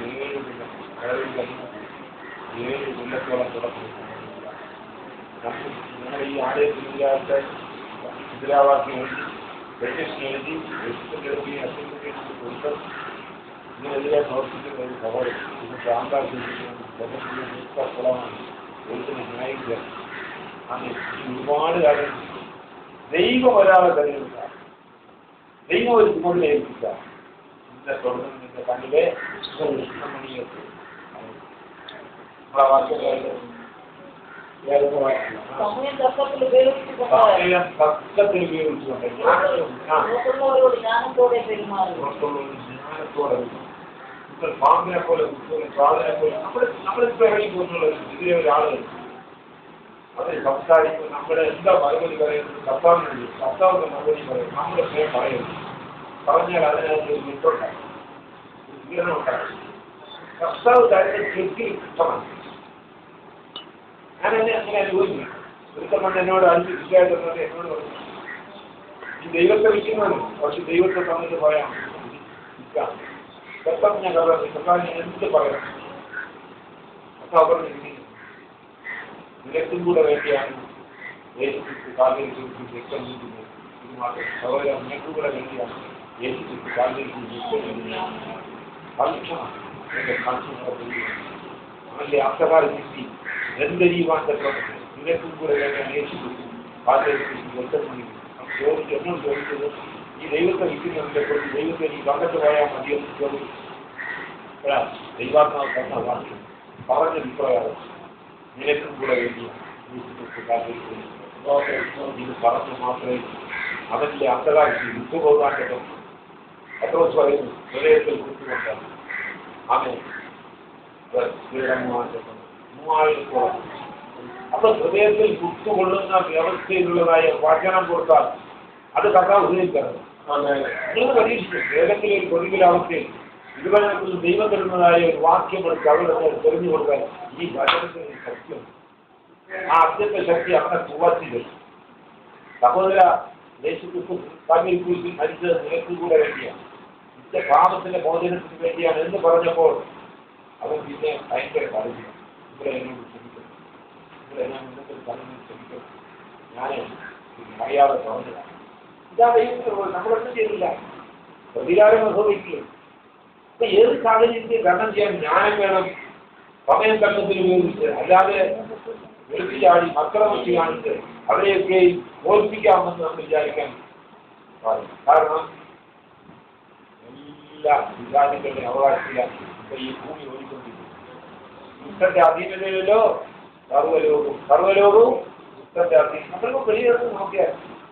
7 കൊല്ലത്തോളം കിടക്കുന്നു ഞങ്ങൾ ഈ ആലയത്തിലില്ലാത്ത മുദ്രാവാക്യം എഴുതി പെറ്റീഷൻ എഴുതി എഴുതുകയും അസംബ്ലിക്ക് കൊടുത്ത് ഇതിനെതിരെ പ്രവർത്തിക്കുന്ന ഒരു സഹോദരൻ ഇത് പ്രാന്താക്കുളമാണ് എഴുത്തിന് ന്യായിക്കുക അങ്ങനെ ഒരുപാട് കാര്യം ദൈവം ഒരാളെ തെരഞ്ഞെടുക്കുക ദൈവം ഒരു ചുമതല ഏൽപ്പിക്കുക ഇന്ന തുടങ്ങുന്ന കണ്ണിലെ കൃഷ്ണമണിയൊക്കെ നമ്മളെ വാക്യങ്ങളായിട്ട് തക്കത്തിൽ ഉപയോഗിച്ചുകൊണ്ട് ജ്ഞാനത്തോടെ പാമ്പിനെ പോലെ പ്രാവിനെ പോലെ നമ്മളിപ്പോ ഇറങ്ങി പോകുന്നുള്ള ഇതിലെ ഒരാളുകൾ അത് സംസാരിക്കുമ്പോൾ നമ്മുടെ എന്താ മറുപടി പറയുന്നത് കർത്താവിനുണ്ട്. കർത്താവിന്റെ മറുപടി പറയും, നമ്മുടെ സ്വയം പറയുന്നു. പറഞ്ഞാൽ അതിനകത്ത് ഒരു മിട്ടുണ്ടായി, വിവരണം ഉണ്ടായി. കർത്താവ് കാര്യങ്ങൾ ശരിക്കും ഇഷ്ടമാണ്. ഞാനെന്നെ അങ്ങനെ അനുഭവിച്ചു. ഒരുത്തം എന്നോട് 5 വിഷയമായിട്ട് എന്നോട് പറഞ്ഞു, ഈ ദൈവത്തെ വിൽക്കുന്നത് പക്ഷെ ദൈവത്തെ തന്നിട്ട് പറയാം വിൽക്കാം. കർത്താവ് ഞാൻ കർത്താവ് ഞാൻ എന്ത് പറയാം? കർത്താവ് പറഞ്ഞു, നിനക്കും കൂടെ വേണ്ടിയാണ് യേശുക്രിസ്തു കാലിൽ രക്തം നീക്കുന്നത്. ഇത് മാത്രം സഹോദരൻ, നിനക്കും കൂടെ വേണ്ടിയാണ് യേശുക്രിസ്തു കാലിൽ രക്തം നീക്കുന്നത്. അവന്റെ അന്ധകാര ശക്തി എന്തരീവാന്റെ പ്രമുഖ നിനക്കും കൂടെ വേണ്ടിയാണ് യേശുക്രിസ്തു കാലിൽ രക്തം നീക്കുന്നത്. എന്നോട് ചോദിച്ചത്, ഈ ദൈവത്തെ വിൽക്കുന്നതിനെ കുറിച്ച് ദൈവത്തെ നീ കണ്ടിട്ട് പോയാൽ മതിയെന്ന് ചോദിച്ചു. ദൈവാത്മാവ് തന്ന വാക്യം പറഞ്ഞ വിപ്രകാരം നിനക്കും കൂടെ വേണ്ടി ഇത് പറഞ്ഞു മാത്രമേ അവന്റെ അന്ധകാരത്തിൽ വിട്ടുപോകാൻ പറ്റും. പത്രോസ് പറയുന്നു, ഹൃദയത്തിൽ കുത്തുകൊണ്ടാണ് അവൻ 3000 അപ്പൊ ഹൃദയത്തിൽ കുത്തുകൊള്ളുന്ന വ്യവസ്ഥയിലുള്ളതായ വചനം കൊടുത്താൽ അത് കർത്താവ് ഉപയോഗിക്കണം. നിങ്ങൾ പരീക്ഷിക്കും, ഏതെങ്കിലും ഒരു പൊതുവിലാവസ്ഥയിൽ ഇരുവനത്തിൽ ദൈവം തരുന്നതായ ഒരു വാക്യം എടുത്ത് അവിടെ തെളിഞ്ഞു കൊടുക്കാൻ ഈ വചനത്തിന് ശക്തിയുണ്ട്. ആ അത്യന്ത ശക്തി അവനെ സുവാസികൾ. സഹോദര, യേശുക്രിസ്തു തമ്മിൽ കുറിച്ച് മരിച്ചത് നിനക്കും കൂടെ വേണ്ടിയാണ്, നിന്റെ പാപത്തിന്റെ മോചനത്തിന് വേണ്ടിയാണ് എന്ന് പറഞ്ഞപ്പോൾ അവൻ പിന്നെ ഭയങ്കര പറഞ്ഞു, ഇവിടെ എന്നോട് ക്ഷമിക്കും, ഇവിടെ ഞാൻ മുന്നത്തിൽ പറഞ്ഞു ക്ഷമിക്കും, ഞാൻ അറിയാതെ പറഞ്ഞതാണ്. ഇതാ ദൈവം നമ്മളൊന്നും ചെയ്തില്ല, പ്രതികാരം അനുഭവിക്കില്ല. അപ്പൊ ഏത് സാഹചര്യത്തിൽ ഗണം ചെയ്യാൻ ജ്ഞാനം വേണം, സമയം കണ്ടത്തിൽ ഉപയോഗിച്ച്, അല്ലാതെ വെളുപ്പിച്ചാടി അക്രമിച്ച് കാണിച്ച് അവരെയൊക്കെ തോൽപ്പിക്കാമെന്ന് നമ്മൾ വിചാരിക്കാൻ പാടില്ല. കാരണം എല്ലാ വിചാരികളുടെ അവകാശത്തിലാണ് ഇപ്പൊ ഈ ഭൂമി ഓടിക്കൊണ്ടിരിക്കുന്നത്. ദുഷ്ടന്റെ അധീനതയിലോ സർവ്വലോകവും ദുഷ്ടന്റെ അധീനം. നമ്മൾക്ക് വെളിയിടത്ത് നോക്കിയാൽ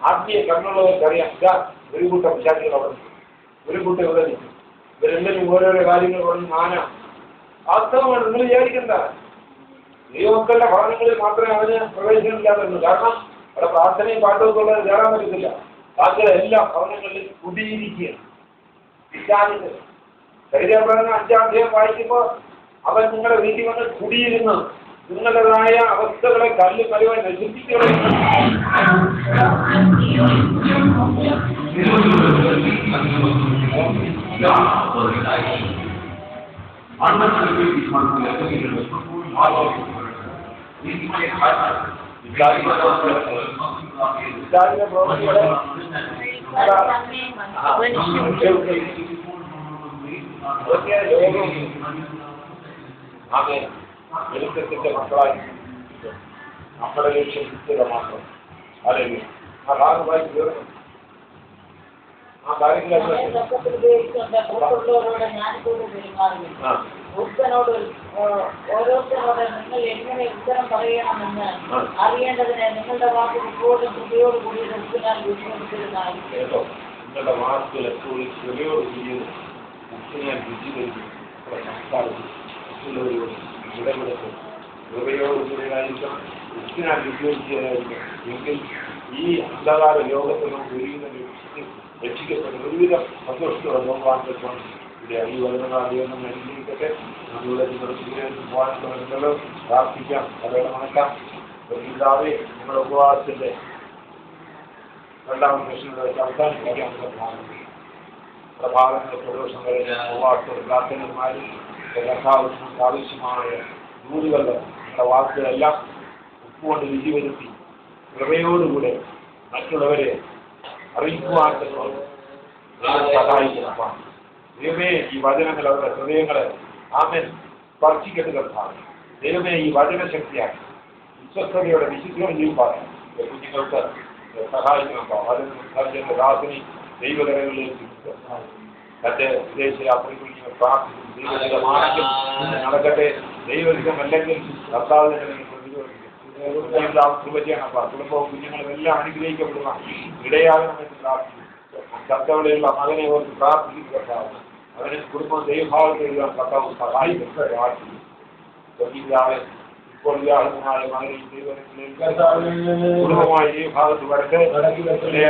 ആത്മീയ കണ്ണുള്ളവർക്കറിയാം, ഇതാ ഒരു കൂട്ടം വിചാരികൾ അവിടെ നിൽക്കും, ഒരു കൂട്ടം ഇവിടെ നിൽക്കും, ഇവരെല്ലാവരും ഓരോരോ കാര്യങ്ങൾ പറഞ്ഞ് നാനാ. വാസ്തവമാണ്, നിങ്ങൾ വിചാരിക്കണ്ട. ദൈവമക്കളുടെ ഭവനങ്ങളിൽ മാത്രമേ അവന് പ്രവേശനമില്ലാതെ. കാരണം അവിടെ പ്രാർത്ഥനയും പാട്ടൊക്കെ ഉള്ളത് കയറാൻ പറ്റത്തില്ല. ബാക്കിയുള്ള എല്ലാ ഭവനങ്ങളിലും കുടിയിരിക്കുകയാണ്. വിചാരിച്ചത് ശരീരപ്രകടനം 5-ാം അധ്യായം വായിക്കുമ്പോൾ അവൻ നിങ്ങളുടെ വീട്ടിൽ വന്ന് കുടിയിരുന്ന് നിങ്ങളുടേതായ അവസ്ഥകളെ കല്ല് മരുവാൻ നശിപ്പിക്കുകയും വെളിച്ചത്തിന്റെ മക്കളായി നമ്മുടെ ലക്ഷ്യം നിശ്ചിത മാത്രം. അല്ലെങ്കിൽ ആ ഭാഗമായി തീർന്നു. ആ കാര്യങ്ങളോട് ഓരോരുത്തരോട് നിങ്ങൾ എങ്ങനെ ഉത്തരം പറയണമെന്ന് അറിയേണ്ടതിന് നിങ്ങളുടെ വാക്ക് ഇപ്പോഴും കൃപയോട് കൂടി നിർത്തിനാൽ വിശ്വസിച്ചിരുന്നായിരിക്കും. നിങ്ങളുടെ വാക്കുകൾ എപ്പോഴും കൃപയോട് കൂടിയത് മുഖ്യനാൽ രുചികരിക്കും. സംസ്കാരം മറ്റുള്ളവരോട് ഇടപെടുത്തും കൃപയോട് കൂടിയതായിരിക്കണം, മുഖ്യനാൽ രുചികരിച്ചതായിരിക്കും. എങ്കിൽ ഈ അന്ധകാര ലോകത്തിൽ നമുക്ക് ഒരുവിധം രക്ഷിക്കപ്പെടും, ഒരുവിധം സന്തോഷത്തോടെ നോക്കാൻ പറ്റും. ഇവിടെ ഈ വരുന്നതാദ്യം അനുഗ്രഹിക്കട്ടെ. നമ്മളുടെ പോകാനുണ്ടല്ലോ, പ്രാർത്ഥിക്കാം, കഥകളെ മണക്കാം. ഇതാവേ നമ്മുടെ ഉപവാസത്തിന്റെ 2ാം സെഷനുകളെ അവസാനിപ്പിക്കാനുള്ള പ്രഭാതങ്ങൾ പ്രദോഷം കഴിഞ്ഞ ഉപവാസ പ്രാർത്ഥനയുമായി യഥാവശ്യം ആവശ്യമായ ദൂതുകളുടെ നമ്മുടെ വാക്കുകളെല്ലാം ഉപ്പുകൊണ്ട് രുചി വരുത്തി കൃപയോടുകൂടെ മറ്റുള്ളവരെ അറിയിക്കുവാൻ സഹായിക്കണം. ദൈവമേ, ഈ വചനങ്ങൾ അവരുടെ ഹൃദയങ്ങളെ ആമേൻ സ്പർശിക്കട്ടെ കർത്താവേ. ദൈവമേ, ഈ വചനശക്തിയാക്കി വിശ്വസ്തയോടെ വിശുദ്ധം ജീവിപ്പാൻ കുഞ്ഞുങ്ങൾക്ക് സഹായിക്കണം. ദാസിനി ദൈവകരങ്ങളിലേക്ക് തന്റെ വിദേശ യാത്രയ്ക്ക് പ്രാർത്ഥിക്കും. ദൈവഹിതമാണെങ്കിൽ നടക്കട്ടെ, ദൈവഹിതം അല്ലെങ്കിൽ കർത്താവിനെ കുടുംബവും കുഞ്ഞുങ്ങളും എല്ലാം അനുഗ്രഹിക്കപ്പെടുന്ന ഇടയാകണമെന്ന് പ്രാർത്ഥിക്കും. കർത്താവിടെയുള്ള മകനെ ഓർത്ത് പ്രാർത്ഥിക്കുന്ന കർത്താവ് അവന് കുടുംബം ദൈവഭാവത്തിൽ എഴുതാൻ കർത്താവ് സഹായിക്കും. പ്രാർത്ഥിക്കും. ഇപ്പോൾ വിവാഹത്തിനായ മകനെ കുടുംബമായി ഈ ഭാഗത്ത് വരട്ടെ.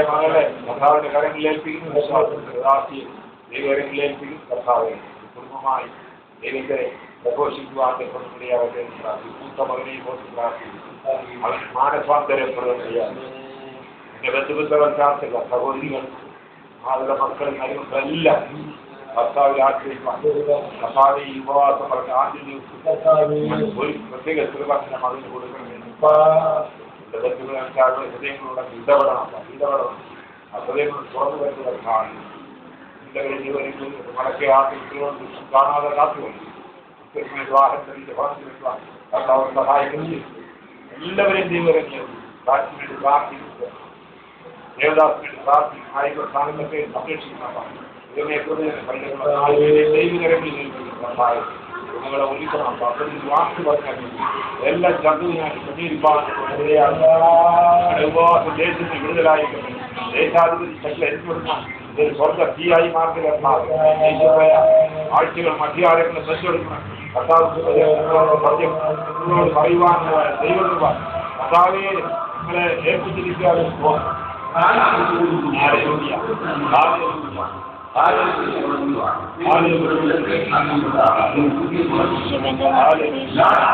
മകളെ കർത്താവിന്റെ കരങ്ങളിലേൽപ്പിക്കുന്നു. വിശ്വാസത്തിൽ ദൈവകരങ്ങളിലേൽപ്പിക്കും. കർത്താവ് കുടുംബമായി ദൈവത്തെ പ്രഘോഷിക്കുവാൻ കൊണ്ടിയാവട്ടെ. മൂത്ത മകനെയും പോസ്റ്റ് പ്രാർത്ഥിക്കുന്നു. അവൻ മാനസാന്തരപ്പെടുകയാണ്. എന്റെ ബന്ധുബന്ധവൽക്കാർക്കുള്ള സഹോദരികൾ അവരുടെ മക്കൾ കാര്യങ്ങളെല്ലാം കർത്താവിൽ ആശ്രയിക്കാൻ കർത്താവ് ഈ ഉപവാസം പറഞ്ഞ ആദ്യ ദിവസം ഒരു പ്രത്യേക കൃപത്തിന്റെ മകന് കൊടുക്കണമെന്ന് എന്റെ ബന്ധുക്കളെ ഹൃദയങ്ങളുടെ ഇടപെടണം. ആ ഹൃദയങ്ങൾ തുറന്നു വരുന്ന കാണും. എല്ലാവരും ജീവനിൽ മടക്കെ ആശ്രയിച്ചുകൊണ്ട് കാണാതെ കാത്തുകൊണ്ട് വിവാഹത്തിന്റെ ഭാഗത്ത് കർത്താവ് സഹായിക്കുന്നു. എല്ലാവരെയും ദൈവരങ്ങൾ കാറ്റിന് വേണ്ടി പ്രാർത്ഥിക്കുന്നത് ദേവദാസിന് പ്രാർത്ഥിക്കും. ആയിരം സ്ഥാനങ്ങളൊക്കെ സംരക്ഷിക്കുന്നതാണ്. ദൈവകരങ്ങളിൽ നിങ്ങളെ ഒലിക്കണം. വാക്ക് പറഞ്ഞാൽ എല്ലാ ചന്ദ്രനായി ഉപവാസം ദേശത്തിന് വിടുതലായിരിക്കും. ദേശാധിപതി ശക്തി അനുസരിക്കുന്ന സ്വർഗ തീയായി മാർഗ ആഴ്ചകളും അധികാരങ്ങളും തെറ്റെടുക്കണം. കർത്താവ് പറയുവാൻ ദൈവം കർത്താവെ നിങ്ങളെ ഏൽപ്പിച്ചിരിക്കാതെ Hallelujah.